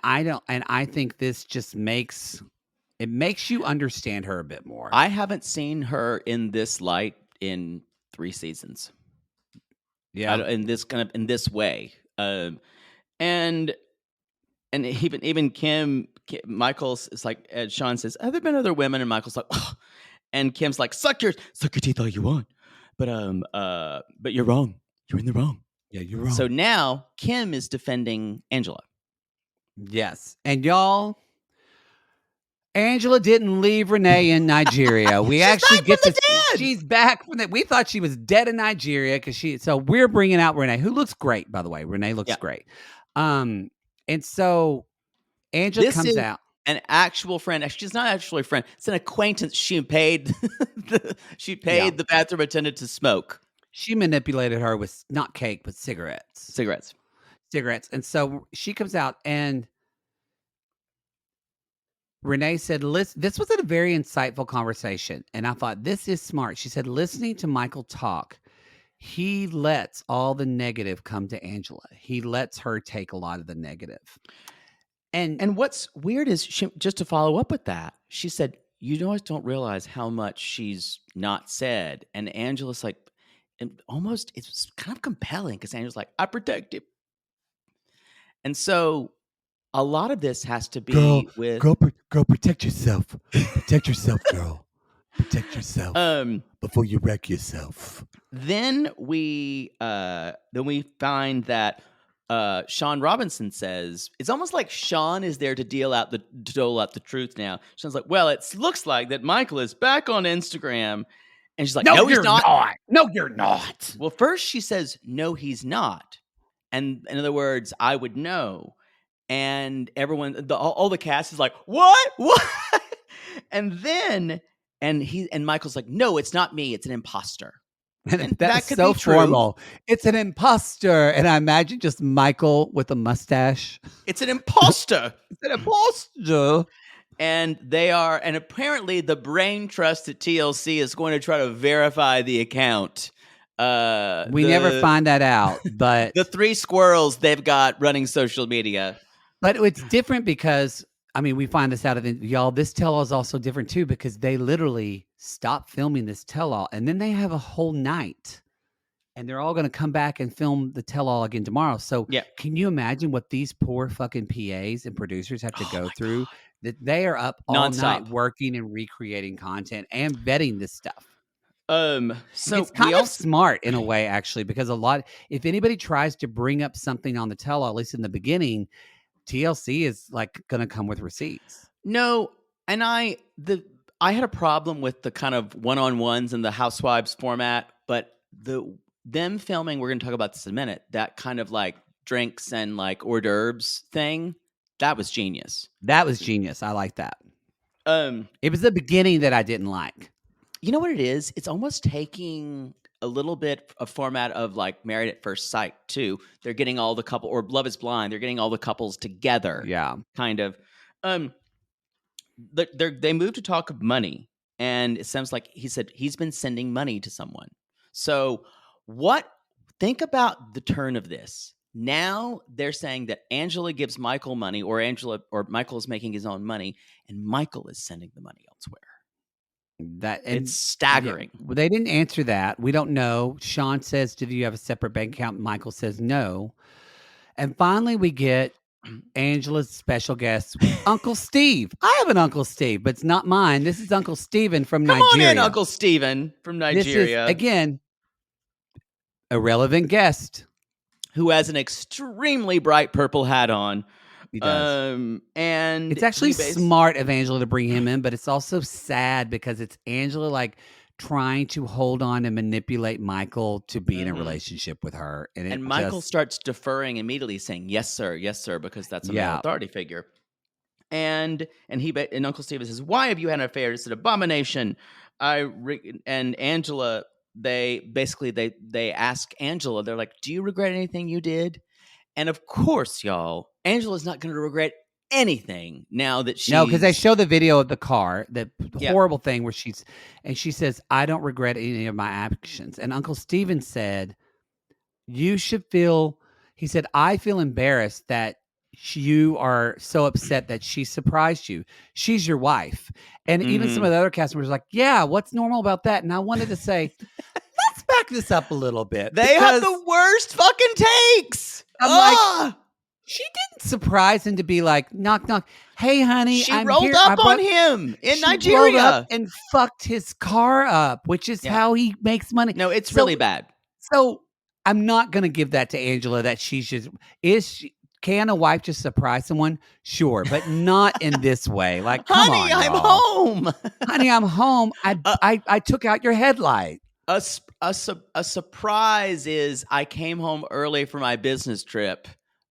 I think this just makes you understand her a bit more. I haven't seen her in this light in 3 seasons. Yeah. In this way. And even Kim Michael's is like, Sean says, have there been other women? And Michael's like, oh. And Kim's like, suck your teeth all you want, but you're wrong. You're in the wrong. Yeah, you're wrong. So now Kim is defending Angela. Yes. And y'all, Angela didn't leave Renee in Nigeria. We actually back get from to the dead. She's back from that. We thought she was dead in Nigeria so we're bringing out Renee, who looks great, by the way. Renee looks great. And so Angela comes out. An actual friend. She's not actually a friend. It's an acquaintance. She paid the bathroom attendant to smoke. She manipulated her with not cake, but cigarettes. And so she comes out and Renee said, this was a very insightful conversation. And I thought, this is smart. She said, listening to Michael talk, he lets all the negative come to Angela. He lets her take a lot of the negative. And what's weird is, just to follow up with that, she said, you always don't realize how much she's not said. And Angela's like, and almost, it's kind of compelling because Angela's like, I protect him. And so a lot of this has to be girl, protect yourself. Protect yourself, girl. Protect yourself before you wreck yourself. Then we find that Sean Robinson says it's almost like Sean is there to dole out the truth now. Sean's like, well, it looks like that Michael is back on Instagram. And she's like, no, he's not. No, you're not. Well, first she says, no, he's not. And in other words, I would know. And everyone, all the cast is like, what? And then, and Michael's like, no, it's not me. It's an imposter. And that's that so formal. It's an imposter. And I imagine just Michael with a mustache. It's an imposter. It's an imposter. And and apparently the brain trust at TLC is going to try to verify the account. We never find that out, but the 3 squirrels they've got running social media. But it's different because, I mean, we find this out of y'all. This tell-all is also different too, because they literally stop filming this tell-all and then they have a whole night and they're all going to come back and film the tell-all again tomorrow. So can you imagine what these poor fucking PAs and producers have to go through? That they are up all night working and recreating content and vetting this stuff. So it's kind of smart in a way, actually, because if anybody tries to bring up something on the tell-all, at least in the beginning, TLC is like going to come with receipts. No, and I had a problem with the kind of one-on-ones and the Housewives format, but them filming, we're going to talk about this in a minute, that kind of like drinks and like hors d'oeuvres thing, that was genius. That was genius. I like that. It was the beginning that I didn't like. You know what it is? It's almost taking a little bit of format of like Married at First Sight too. They're getting all the couple, or Love is Blind. They're getting all the couples together. Yeah, kind of. They moved to talk of money, and it sounds like he said he's been sending money to someone. So think about the turn of this. Now they're saying that Angela gives Michael money, or Michael is making his own money, and Michael is sending the money elsewhere. It's staggering. Yeah, well, they didn't answer that. We don't know. Sean says, "Did you have a separate bank account?" Michael says no. And finally, we get Angela's special guest, Uncle Steve. I have an Uncle Steve, but it's not mine. This is Uncle Steven from Nigeria. Come on in, Uncle Steven from Nigeria. This is, again, a relevant guest who has an extremely bright purple hat on. He does. And it's actually smart of Angela to bring him in, but it's also sad because it's Angela like trying to hold on and manipulate Michael to be in a relationship with her. And Michael starts deferring immediately, saying, yes, sir, because that's a male authority figure. And Uncle Steve says, why have you had an affair? It's an abomination. And Angela, they ask Angela, they're like, do you regret anything you did? And of course, y'all, Angela's not going to regret anything now that she's... No, because they show the video of the car, the horrible thing where she says, I don't regret any of my actions. And Uncle Steven said, you should feel, he said, I feel embarrassed that you are so upset that she surprised you. She's your wife. And even some Mhm. of the other cast members were like, yeah, what's normal about that? And I wanted to say, let's back this up a little bit. They have because the worst fucking takes. I'm like, Ah! she didn't surprise him to be like, knock, knock. Hey, honey, She I'm rolled here. up on him in She rolled Nigeria. up and fucked his car up, which is Yeah. how he makes money. No, it's So- really bad. So I'm not going to give that to Angela that she's just, can a wife just surprise someone? Sure, but not in this way. Like, come Honey, on, I'm y'all. home. Honey, I'm home. I took out your headlight. A surprise is I came home early for my business trip,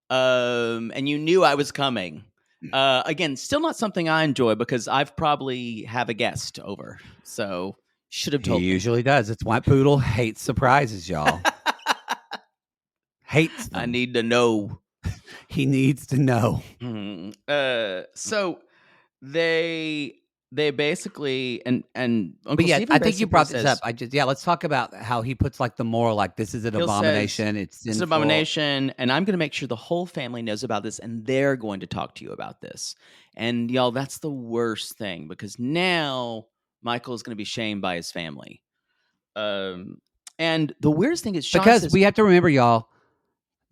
and you knew I was coming. Again, still not something I enjoy because I've probably have a guest over, so should have He told me. usually does. It's White Poodle hates surprises, y'all. Hates them. I need to know. He needs to know. So they basically and Uncle But yeah, Stephen I think you basically brought this says, up. Let's talk about how he puts like the moral, like this is an He'll abomination. It's It's an sinful. abomination, and I'm going to make sure the whole family knows about this, and they're going to talk to you about this. And y'all, that's the worst thing because now Michael is going to be shamed by his family. And the weirdest thing is Sean Because says, we have to remember, y'all,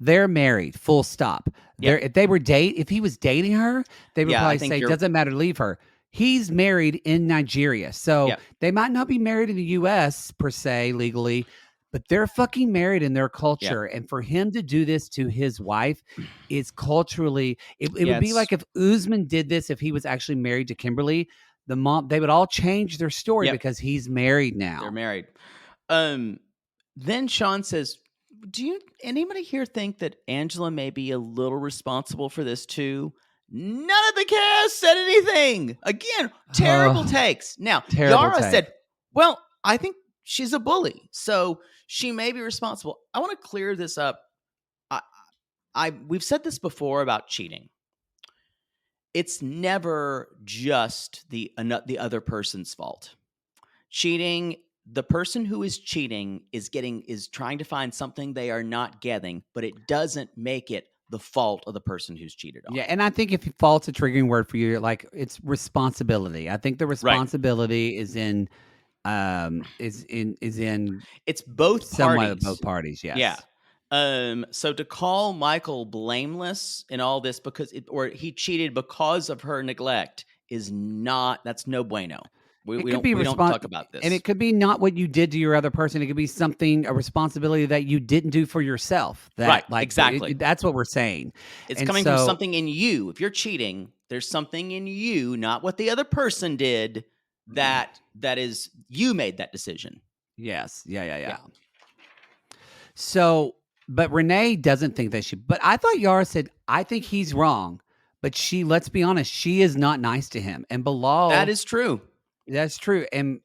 they're married. Full stop. Yep. If he was dating her, they would Yeah, I probably think say, you're- doesn't matter, leave her. He's married in Nigeria. So Yep. they might not be married in the US per se legally, but they're fucking married in their culture. And for him to do this to his wife is culturally, it would be it's- like if Usman did this, if he was actually married to Kimberly, the mom, they would all change their story Yep. because he's married now. they're married. Then Sean says, anybody here think that Angela may be a little responsible for this too? None of the cast said anything. Again, terrible takes. Now, Terrible Yara take. said, well, I think she's a bully, so she may be responsible. I want to clear this up. We've said this before about cheating. It's never just the other person's fault. Cheating, the person who is cheating is trying to find something they are not getting, but it doesn't make it the fault of the person who's cheated on. Yeah, and I think if fault's a triggering word for you, like it's responsibility. I think the responsibility is in It's both somewhat parties. of both parties. Yes. Yeah. So to call Michael blameless in all this or he cheated because of her neglect that's no bueno. We don't talk about this. And it could be not what you did to your other person. It could be a responsibility that you didn't do for yourself. Right, exactly. That's what we're saying. It's coming from something in you. If you're cheating, there's something in you, not what the other person did, that is, you made that decision. Yes. Yeah. So, but Renee doesn't think that but I thought Yara said, I think he's wrong. But let's be honest, she is not nice to him. And Bilal. That is true. That's true. And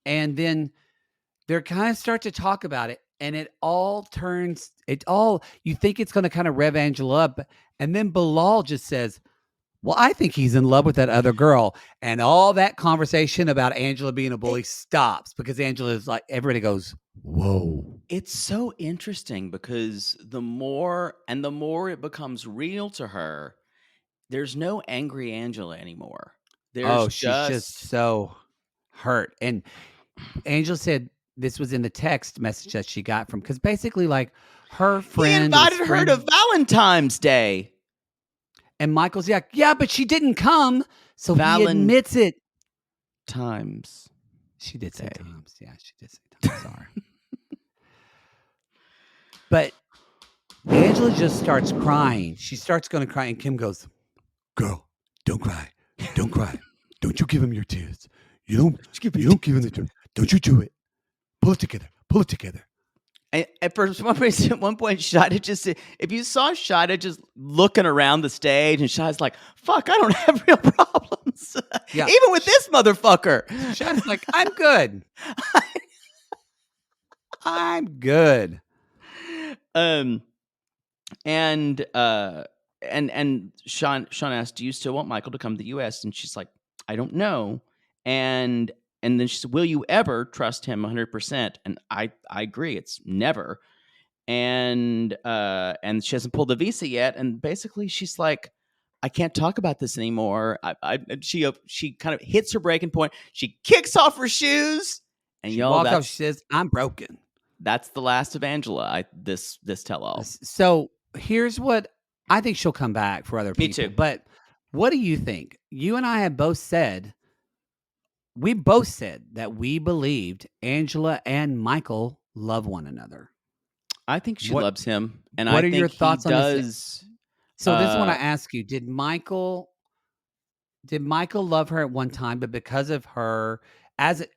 then they're kind of start to talk about it. And you think it's going to kind of rev Angela up. And then Bilal just says, well, I think he's in love with that other girl. And all that conversation about Angela being a bully stops because Angela is like, everybody goes, whoa. It's so interesting because the more it becomes real to her, there's no angry Angela anymore. She's just so hurt. And Angela said this was in the text message that she got from, because basically like her friend. He invited her to Valentine's Day. And Michael's like, yeah, but she didn't come. So he admits it. Times. She did say times. Yeah, she did say times. Sorry. But Angela just starts crying. She starts going to cry. And Kim goes, girl, don't cry. Don't cry. Don't you give him your tears. You don't give him the tears. Don't you do it. Pull it together. Pull it together. And at one point, Shida just said, if you saw Shida just looking around the stage, and Shida's like, fuck, I don't have real problems. Yeah. Even with this motherfucker. Shida's like, I'm good. I'm good. And Sean asked, do you still want Michael to come to the U.S.? And she's like, I don't know. And then she said, will you ever trust him 100%? And I agree. It's never. and she hasn't pulled the visa yet. And basically, she's like, I can't talk about this anymore. She kind of hits her breaking point. She kicks off her shoes, and She y'all, walks off. She says, "I'm broken." that's the last of Angela. This tell all. So here's what I think: she'll come back for other people. Me too. But what do you think? You and I have both said. We both said that we believed Angela and Michael love one another. I think she What- loves him, and what I are think your thoughts he on this? does. So this is what I ask you: Did Michael love her at one time, but because of her,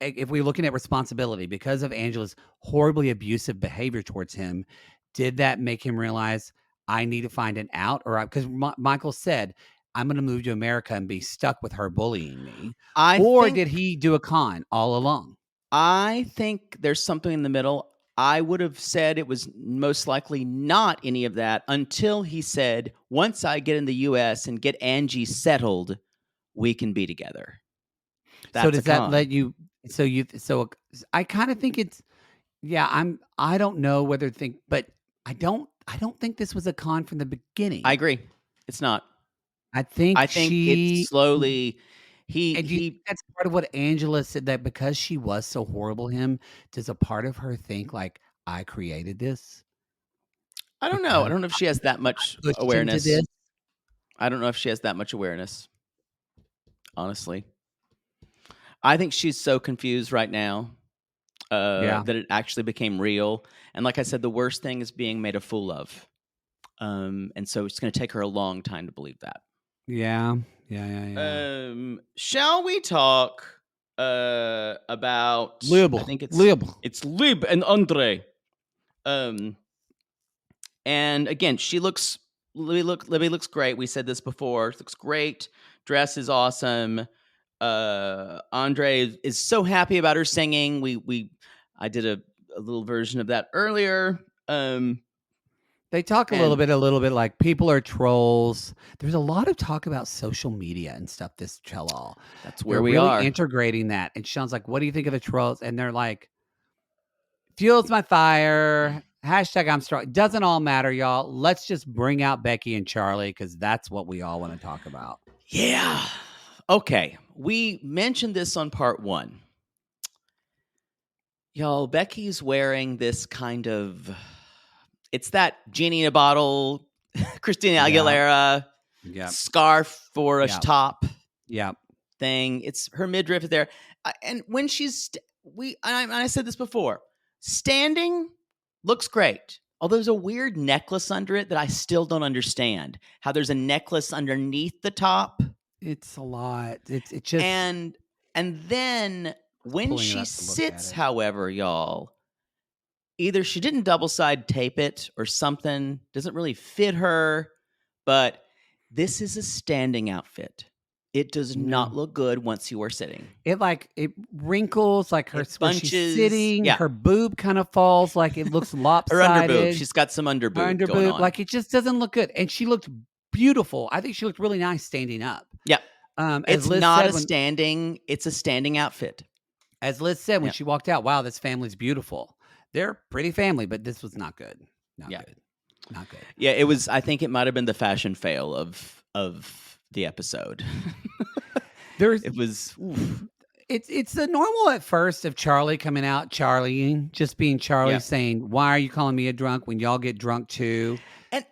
if we're looking at responsibility, because of Angela's horribly abusive behavior towards him, did that make him realize I need to find an out? Or because Michael said, I'm going to move to America and be stuck with her bullying me. Did he do a con all along? I think there's something in the middle. I would have said it was most likely not any of that until he said, once I get in the U.S. and get Angie settled, we can be together. So does that let you? So I kind of think it's. Yeah, I don't know whether to think, but I don't think this was a con from the beginning. I agree. It's not. I think it's slowly. That's part of what Angela said, that because she was so horrible to him, does a part of her think like, I created this? I don't know. I don't know if she has that much awareness. This? I don't know if she has that much awareness. Honestly, I think she's so confused right now that it actually became real. And like I said, the worst thing is being made a fool of. And so it's going to take her a long time to believe that. Yeah. Shall we talk about Lib? I think It's Lib and Andre. And again, Libby looks great. We said this before. She looks great. Dress is awesome. Andre is so happy about her singing. I did a little version of that earlier. They talk a little bit like people are trolls. There's a lot of talk about social media and stuff this tell-all. That's where they're we really are. integrating that. And Sean's like, what do you think of the trolls? And they're like, fuels my fire. Hashtag I'm strong. Doesn't all matter, y'all. Let's just bring out Becky and Charlie because that's what we all want to talk about. Yeah. Okay. We mentioned this on part 1. Y'all, Becky's wearing this kind of... It's that genie in a bottle, Christina Aguilera scarf for a top thing. It's her midriff is there. And when I said this before, standing looks great. Although there's a weird necklace under it that I still don't understand. How there's a necklace underneath the top. It's a lot. It's just... And then when she sits, however, y'all... Either she didn't double side tape it or something, doesn't really fit her, but this is a standing outfit. It does not look good once you are sitting. It wrinkles, like her bunches, she's sitting, her boob kind of falls, like it looks lopsided. Her underboob, she's got some underboob going on. Like it just doesn't look good. And she looked beautiful. I think she looked really nice standing up. Yeah. It's not a standing, it's a standing outfit. As Liz said when she walked out, wow, this family's beautiful. They're a pretty family, but this was not good. Not good. Yeah, it was. I think it might have been the fashion fail of the episode. It was. Oof. It's the normal at first of Charlie coming out, Charlieing, just being Charlie, saying, "Why are you calling me a drunk when y'all get drunk too?" And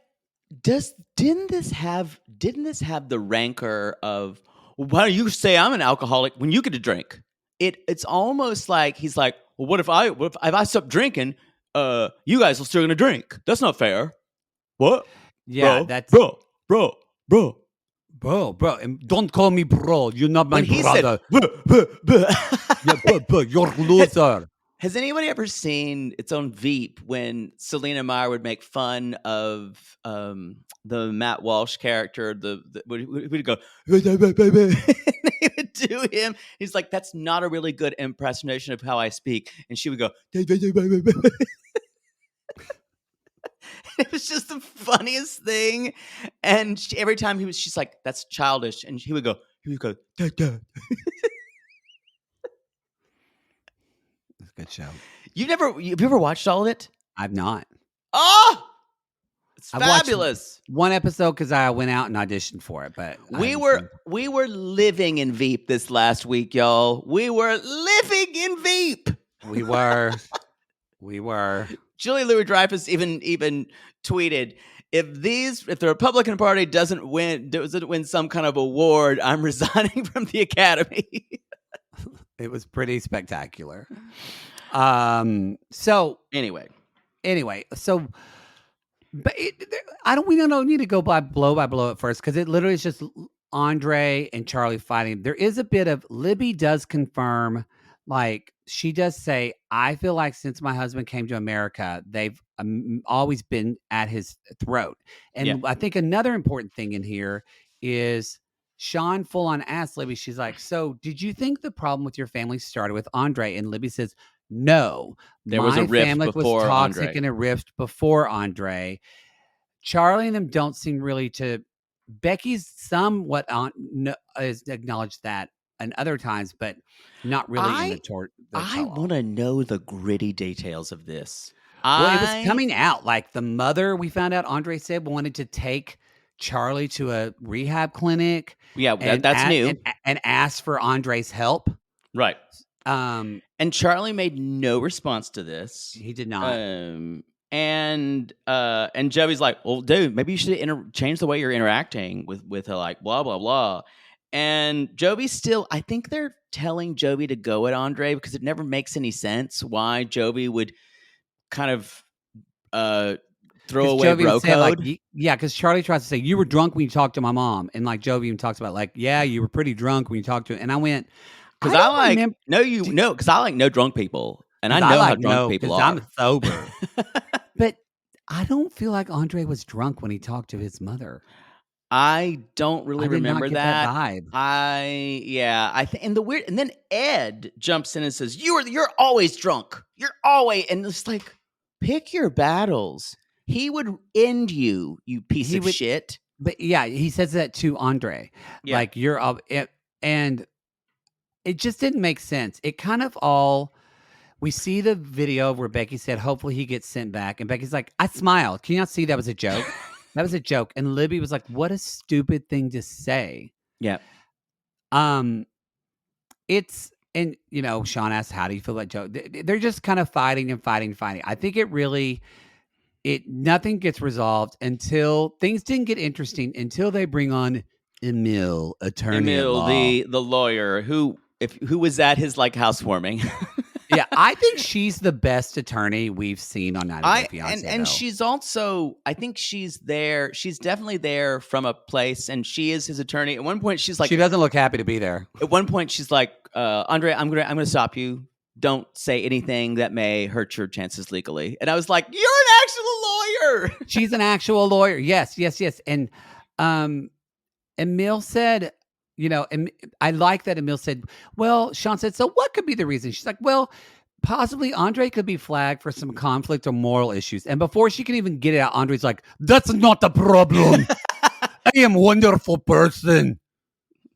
didn't this have the rancor of, why do you say I'm an alcoholic when you get a drink? It's almost like he's like, well, what if I stop drinking? You guys are still gonna drink. That's not fair. What? Yeah, bro. Bro, and don't call me bro. You're not my brother. You're a loser. Has anybody ever seen It's on Veep when Selena Meyer would make fun of the Matt Walsh character? We'd go, they would do him. He's like, that's not a really good impersonation of how I speak. And she would go, it was just the funniest thing. And every time she's like, that's childish. And he would go, da. Good show. Have you ever watched all of it? I've not. Oh, it's I've watched fabulous. one episode because I went out and auditioned for it, but I We haven't were seen- we were living in Veep this last week, y'all. We were living in Veep. we were. Julia Louis-Dreyfus even tweeted, if the Republican Party doesn't win some kind of award, I'm resigning from the Academy. It was pretty spectacular. So Anyway, so, but we don't need to go by blow at first because it literally is just Andre and Charlie fighting. There is a bit of Libby does confirm, like she does say, I feel like since my husband came to America, they've always been at his throat. And Yeah. I think another important thing in here is Sean full on asked Libby, she's like, so did you think the problem with your family started with Andre? And Libby says, no, There was a rift family was before toxic Andre. and a rift before Andre. Charlie and them don't seem really to. Becky's somewhat has acknowledged that and other times, but not really in the tort. I want to know the gritty details of this. Well, it was coming out like the mother. We found out Andre said wanted to take Charlie to a rehab clinic. Yeah, that's new. And asked for Andre's help. Right. And Charlie made no response to this. He did not. And Joey's like, well, dude, maybe you should change the way you're interacting with her, like blah blah blah. And Jovi's still, I think they're telling Jovi to go at Andre because it never makes any sense why Jovi would kind of throw away Jovi bro would say, code. like, yeah, because Charlie tries to say, you were drunk when you talked to my mom. And like Jovi even talks about, like, yeah, you were pretty drunk when you talked to her. And I went, because I like no drunk people. And I know how drunk people are. I'm sober. But I don't feel like Andre was drunk when he talked to his mother. I don't really remember that vibe. I think, and then Ed jumps in and says, "You're always drunk. You're always," and it's like, pick your battles. He would end you, you piece of shit. But yeah, he says that to Andre. Yeah. Like and it just didn't make sense. It kind of all. We see the video where Becky said, hopefully he gets sent back. And Becky's like, I smiled. Can you not see that was a joke? That was a joke. And Libby was like, what a stupid thing to say. Yeah. And Sean asked, how do you feel about Joe? They're just kind of fighting. I think nothing gets resolved until things didn't get interesting until they bring on Emil, attorney at law. the lawyer who was at his like housewarming. Yeah, I think she's the best attorney we've seen on 90 Day Fiancé. And she's also, I think she's there. She's definitely there from a place, and she is his attorney. At one point, she's like, she doesn't look happy to be there. At one point, she's like, Andre, I'm gonna stop you. Don't say anything that may hurt your chances legally. And I was like, you're an actual lawyer. She's an actual lawyer. Yes. And Emil said, and I like that Emil said, well, Sean said, so what could be the reason? She's like, well, possibly Andre could be flagged for some conflict or moral issues. And before she can even get it out, Andre's like, that's not the problem. I am a wonderful person.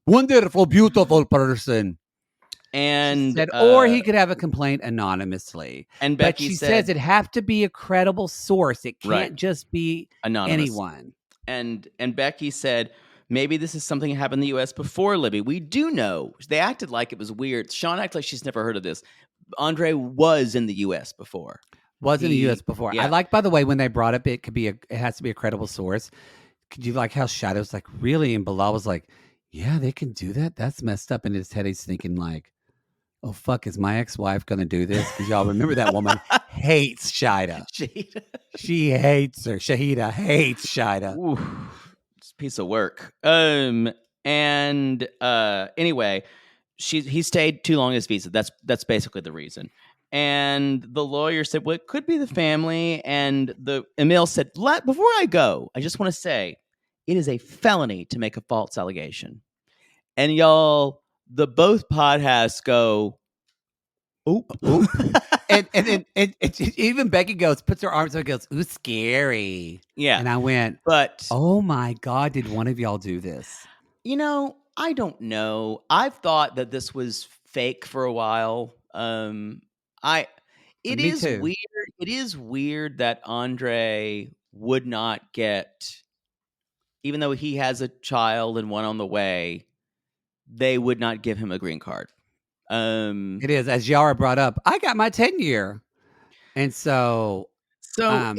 Wonderful, beautiful person. And said, or he could have a complaint anonymously. And Becky says it have to be a credible source. It can't just be anonymous. Anyone. And Becky said, maybe this is something that happened in the U.S. before Libby. We do know. They acted like it was weird. Sean acted like she's never heard of this. Andre was in the U.S. before. In the U.S. before. Yeah. I like, by the way, when they brought up, it has to be a credible source. Could you like how Shida was like, really? And Bilal was like, yeah, they can do that? That's messed up. In his head, he's thinking like, oh, fuck, is my ex-wife going to do this? Because y'all remember that woman hates Shida. She hates her. Shahida hates Shida. Ooh. Piece of work. Anyway, he stayed too long in his visa. That's basically the reason. And the lawyer said, well, it could be the family. And Emil said, before I go, I just want to say it is a felony to make a false allegation. And y'all, both podcasts go, oop. and even Becky puts her arms up and goes, ooh, scary. Yeah. And I went, but oh my God, did one of y'all do this? I don't know. I've thought that this was fake for a while. It Me is too. weird. It is weird that Andre would not get, even though he has a child and one on the way, they would not give him a green card. It is, as Yara brought up. I got my 10-year, and so. So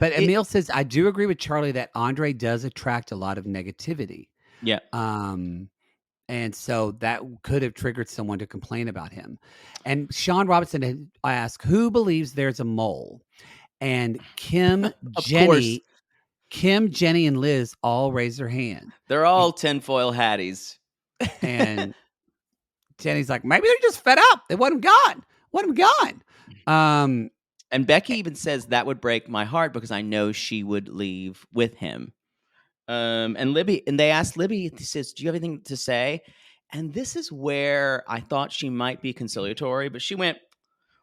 But Emil says, I do agree with Charlie that Andre does attract a lot of negativity. Yeah. And so that could have triggered someone to complain about him. And Sean Robinson had asked, who believes there's a mole? And Kim, Jenny, and Liz all raise their hand. They're all tinfoil hatties. And Jenny's like, maybe they're just fed up. They want him gone. And Becky even says that would break my heart because I know she would leave with him. And they asked Libby, he says, do you have anything to say? And this is where I thought she might be conciliatory, but she went,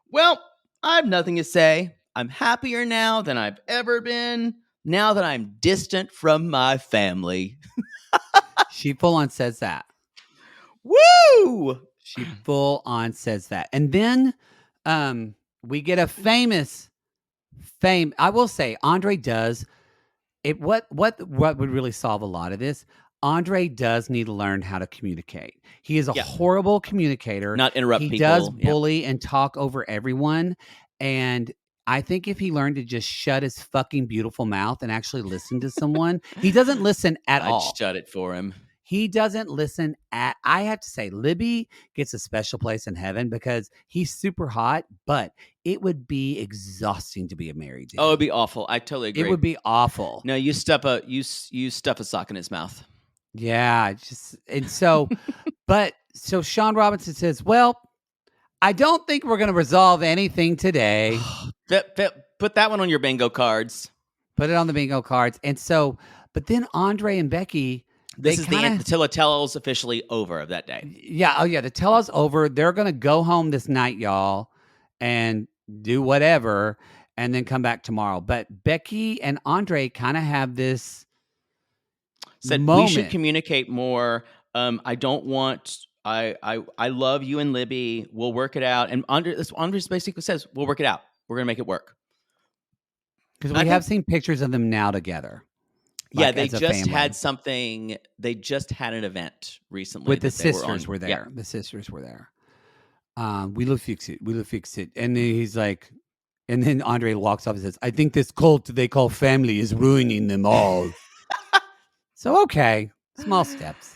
well, I have nothing to say. I'm happier now than I've ever been, now that I'm distant from my family. She full on says that. Woo! She full on says that. And then we get a I will say, Andre does it. What would really solve a lot of this? Andre does need to learn how to communicate. He is a horrible communicator. Not interrupt people. He does bully and talk over everyone. And I think if he learned to just shut his fucking beautiful mouth and actually listen to someone, he doesn't listen at all. I'd shut it for him. He doesn't listen at. I have to say, Libby gets a special place in heaven because he's super hot, but it would be exhausting to be a married dude. Oh, it'd be awful. I totally agree. It would be awful. No, you stuff a sock in his mouth. Yeah, so Sean Robinson says, well, I don't think we're going to resolve anything today. Put that one on your bingo cards. Put it on the bingo cards. And so, but then Andre and Becky, the tell-all's officially over of that day. Yeah. Oh yeah. The tell-all's over. They're going to go home this night, y'all, and do whatever, and then come back tomorrow. But Becky and Andre kind of have this moment. We should communicate more. I don't want. I love you and Libby. We'll work it out. And Andre basically says, we'll work it out. We're going to make it work. Because we have seen pictures of them now together. Yeah, they just had something. They just had an event recently. With the sisters were there. Yeah. The sisters were there. We will fix it. And then he's like, and then Andre walks off and says, I think this cult they call family is ruining them all. So, okay. Small steps.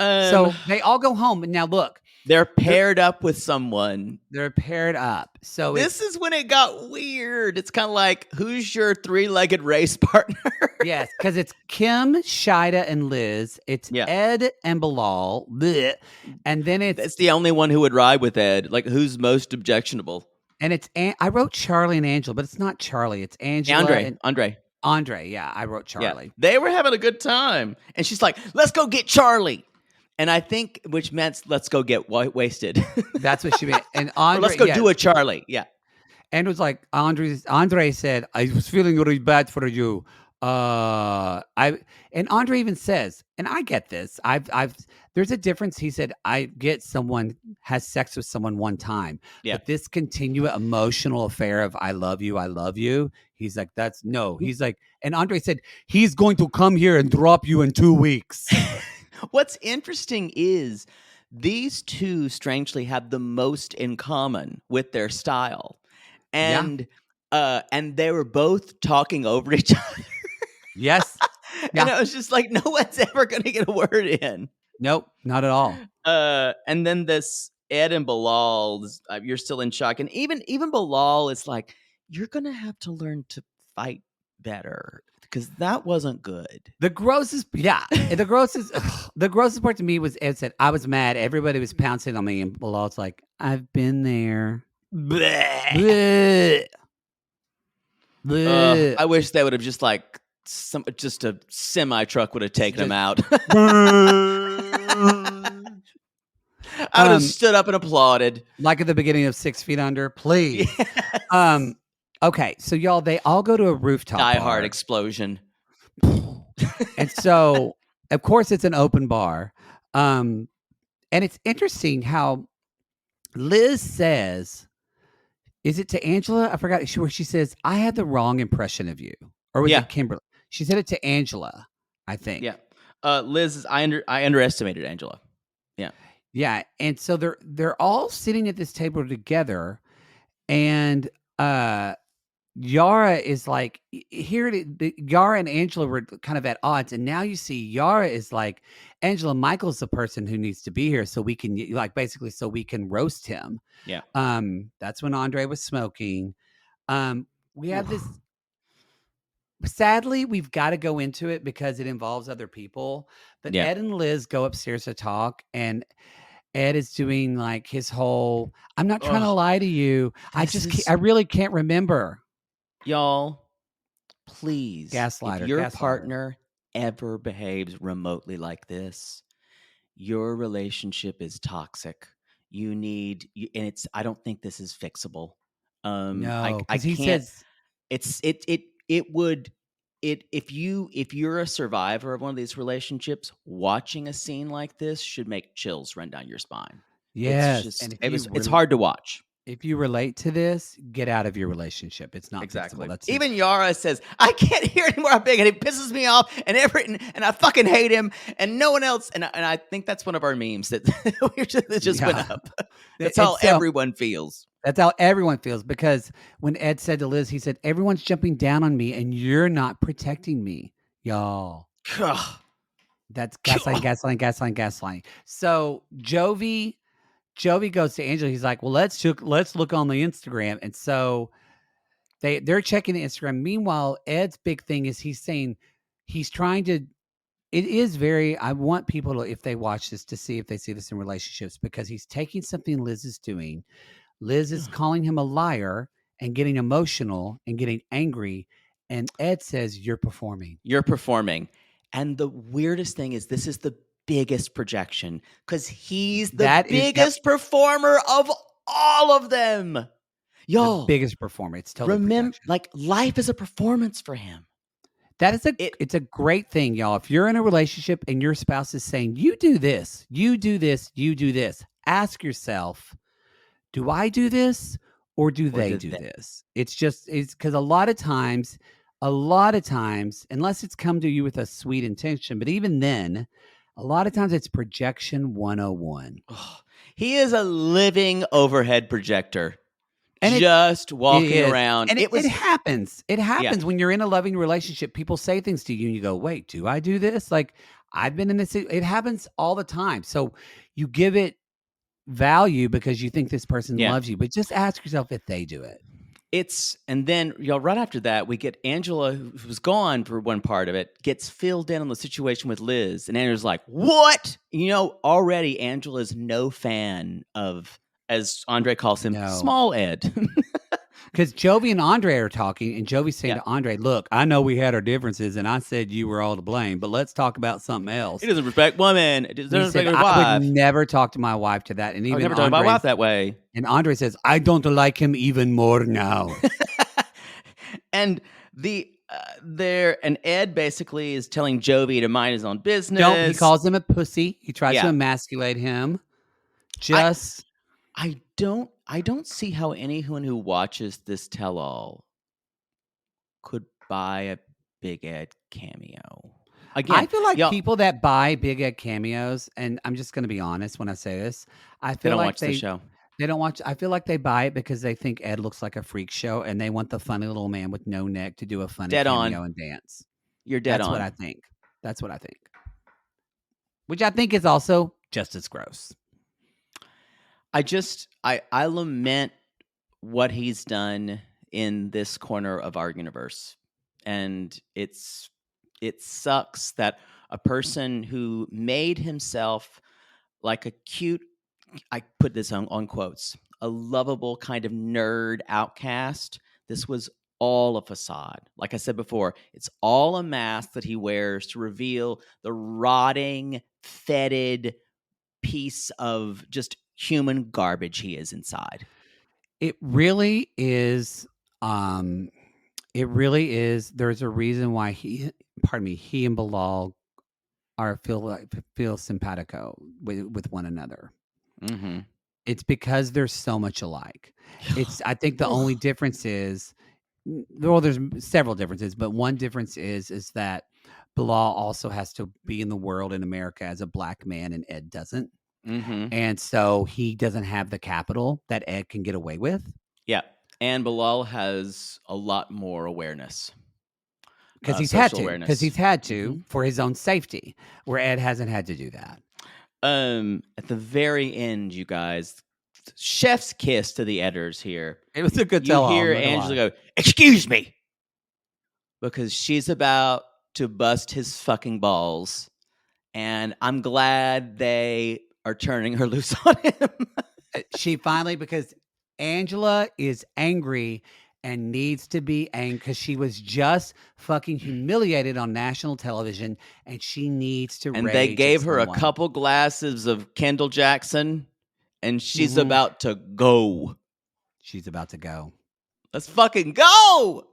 So they all go home. And now look. They're paired up with someone. They're paired up. So this is when it got weird. It's kind of like, who's your three-legged race partner? Yes, because it's Kim, Shida, and Liz. It's Ed and Bilal. Bleh. And then it's the only one who would ride with Ed. Like, who's most objectionable? And it's I wrote Charlie and Angela, but it's not Charlie. It's Angela. Andre. Yeah, I wrote Charlie. Yeah. They were having a good time. And she's like, let's go get Charlie. And I think, which meant let's go get wasted. That's what she meant. And Andre, let's go do a Charlie. Yeah. And it was like Andre said, I was feeling really bad for you. And Andre even says, and I get this. There's a difference. He said, I get someone has sex with someone one time. Yeah. But this continual emotional affair of I love you. He's like, he's like, and Andre said, he's going to come here and drop you in 2 weeks. What's interesting is these two strangely have the most in common with their style. And they were both talking over each other. Yes. And it was just like, no one's ever going to get a word in. Nope, not at all. And then this Ed and Bilal, you're still in shock. And even Bilal is like, you're going to have to learn to fight better. Because that wasn't good. The grossest part to me was Ed said, I was mad. Everybody was pouncing on me. And Bilal's like, I've been there. Bleh. Bleh. Bleh. I wish they would have just like, just a semi truck would have taken him out. I would have stood up and applauded. Like at the beginning of 6 Feet Under, please. Yes. Okay, so y'all, they all go to a rooftop Die Hard explosion. And so, of course, it's an open bar. And it's interesting how Liz says, Is it to Angela? I forgot where she says, "I had the wrong impression of you," or was Yeah. it Kimberly? She said it to Angela, I think. Yeah. Liz is I underestimated Angela. Yeah. Yeah, and so they're all sitting at this table together, and Yara is like, Yara and Angela were kind of at odds, and now you see Yara is like, Angela, Michael's the person who needs to be here, so we can basically so we can roast him. Yeah. That's when Andre was smoking. We have this. Sadly, we've got to go into it because it involves other people. But Yeah. Ed and Liz go upstairs to talk, and Ed is doing like his whole, I'm not trying to Ugh, lie to you. I really can't remember. Y'all, please, if Gaslighter, your gaslighter. partner ever behaves remotely like this, your relationship is toxic. And I don't think this is fixable. No, I because he can't. says, If you're a survivor of one of these relationships, watching a scene like this should make chills run down your spine. yes. It's And just it's hard to watch. If you relate to this, get out of your relationship. It's not Exactly. fixable. That's Even Yara says, "I can't hear anymore how big, and it pisses me off, and I fucking hate him, and no one else." And I think that's one of our memes that just went up. That's how everyone feels. That's how everyone feels, because when Ed said to Liz, he said, "Everyone's jumping down on me, and you're not protecting me, y'all." That's gaslighting. So Jovi goes to Angela. He's like, "Well, let's look on the Instagram." And so they're checking the Instagram. Meanwhile, Ed's big thing is he's saying he's trying to. It is very. I want people to, if they watch this, to see if they see this in relationships, because he's taking something Liz is doing. Liz is calling him a liar and getting emotional and getting angry, and Ed says, "You're performing. You're performing." And the weirdest thing is, this is the biggest projection because he's the biggest performer of all of them. Y'all, The biggest performer. It's totally remember, projection. like, life is a performance for him. That is it's a great thing, y'all. If you're in a relationship and your spouse is saying, "You do this, you do this, you do this," ask yourself, do I do this, or do they do this? It's because a lot of times, unless it's come to you with a sweet intention, but even then, a lot of times it's projection 101. He is a living overhead projector. And just walking around. And it happens. It happens when you're in a loving relationship. People say things to you and you go, "Wait, do I do this?" Like, I've been in this. It happens all the time. So you give it value because you think this person loves you, but just ask yourself if they do it. And then, y'all, right after that, we get Angela, who's gone for one part of it, gets filled in on the situation with Liz. And Angela's like, "What?" Already Angela's no fan of, as Andre calls him, small Ed. Because Jovi and Andre are talking, and Jovi's saying to Andre, "Look, I know we had our differences, and I said you were all to blame, but let's talk about something else." He doesn't respect women. He doesn't respect his wife. I would never talk to my wife to that. And even never talk to my wife that way. And Andre says, "I don't like him even more now." And and Ed basically is telling Jovi to mind his own business. No, he calls him a pussy. He tries to emasculate him. I don't see how anyone who watches this tell-all could buy a Big Ed cameo. Again, I feel like people that buy Big Ed cameos, and I'm just going to be honest when I say this, I feel like watch the show. They don't watch. I feel like they buy it because they think Ed looks like a freak show, and they want the funny little man with no neck to do a funny cameo and dance. You're dead on. That's what I think. That's what I think. Which I think is also just as gross. I lament what he's done in this corner of our universe. And it sucks that a person who made himself like a cute, I put this on quotes, a lovable kind of nerd outcast. This was all a facade. Like I said before, it's all a mask that he wears to reveal the rotting, fetid piece of just human garbage he is inside. It really is. It really is. There's a reason why he and Bilal feel simpatico with one another. Mm-hmm. It's because they're so much alike. I think the only difference is, well, there's several differences, but one difference is that Bilal also has to be in the world in America as a black man, and Ed doesn't. Mm-hmm. And so he doesn't have the capital that Ed can get away with. Yeah. And Bilal has a lot more awareness. Because he's had social to. awareness. Because he's had to Mhm. for his own safety, where Ed hasn't had to do that. At the very end, you guys, chef's kiss to the editors here. It was a good You tell-all. hear not gonna Angela lie. go, "Excuse me," because she's about to bust his fucking balls, and I'm glad they are turning her loose on him. She finally, because Angela is angry and needs to be angry because she was just fucking humiliated on national television, and she needs to And rage they at gave her a someone. couple glasses of Kendall Jackson, and she's Mhm. about to go. She's about to go. Let's fucking go!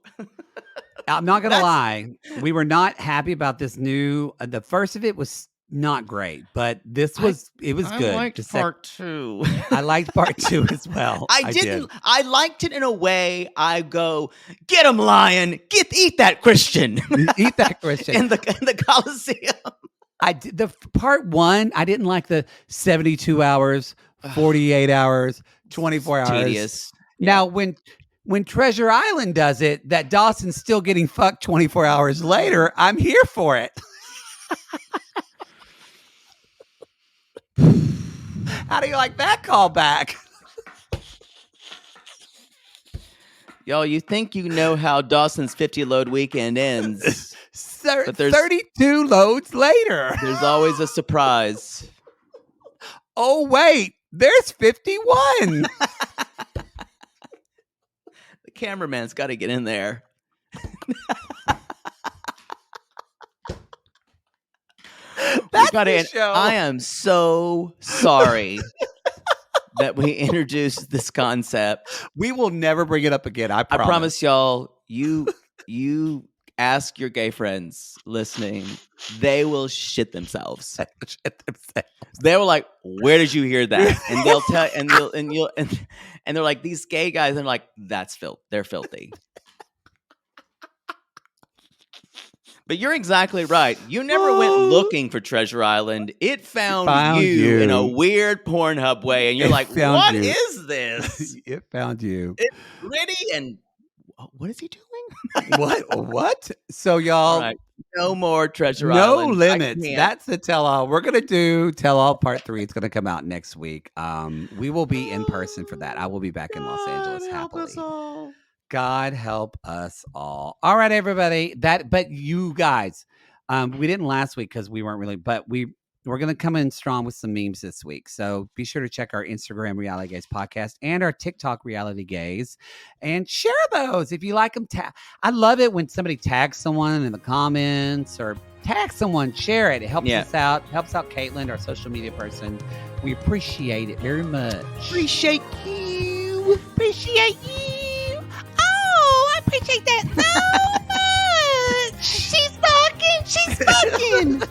I'm not gonna That's- lie, we were not happy about this new. The first of it was not great, but this was it was I good. liked The sec- part 2. I liked part 2 as well. I didn't. did. I liked it in a way. I go, get him, lion. Eat that Christian Eat that Christian. in the Coliseum. I did the part 1. I didn't like the 72 hours, 48 hours, 24 hours. Tedious. Now, when Treasure Island does it, that Dawson's still getting fucked 24 hours later, I'm here for it. How do you like that callback? Y'all, you think you know how Dawson's 50 load weekend ends? But there's- 32 loads later. There's always a surprise. Oh, wait, there's 51. The cameraman's got to get in there. That's Gotta the end- show. I am so sorry that we introduced this concept. We will never bring it up again. I I promise. promise y'all, you ask your gay friends listening, they will shit themselves. They were like, "Where did you hear that?" And they'll tell, and they're like, "These gay guys." And they're like, "That's filth. They're filthy." But you're exactly right. You never went looking for Treasure Island. It found you in a weird Pornhub way, and you're It like, found "What you. is this?" It found you. It's gritty and what is he doing? What? So y'all, All right. No more Treasure no Island. limits. I can't. That's the tell-all. We're gonna do tell-all part 3. It's gonna come out next week. We will be in person for that. I will be back in Los Angeles happily. God help us all. All right, everybody. But you guys, we didn't last week because we weren't really, but we're going to come in strong with some memes this week. So be sure to check our Instagram Reality Gaze podcast and our TikTok Reality Gaze and share those if you like them. I love it when somebody tags someone in the comments or tag someone, share it. It helps us out. Helps out Caitlin, our social media person. We appreciate it very much. Appreciate you. Appreciate you. Oh, I appreciate that so much. She's fucking.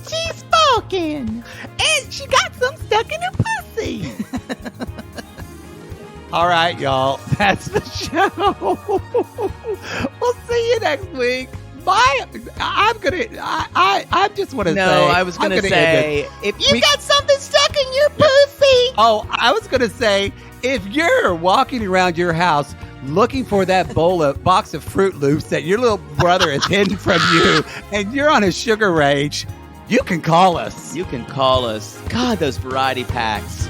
She's fucking. And she got some stuck in her pussy. All right, y'all. That's the show. We'll see you next week. Bye. I just want to say. No, I was going to say, if you got something stuck in your pussy. Oh, I was going to say, if you're walking around your house looking for that box of Fruit Loops that your little brother is hidden from you, and you're on a sugar rage, you can call us. You can call us. God, those variety packs.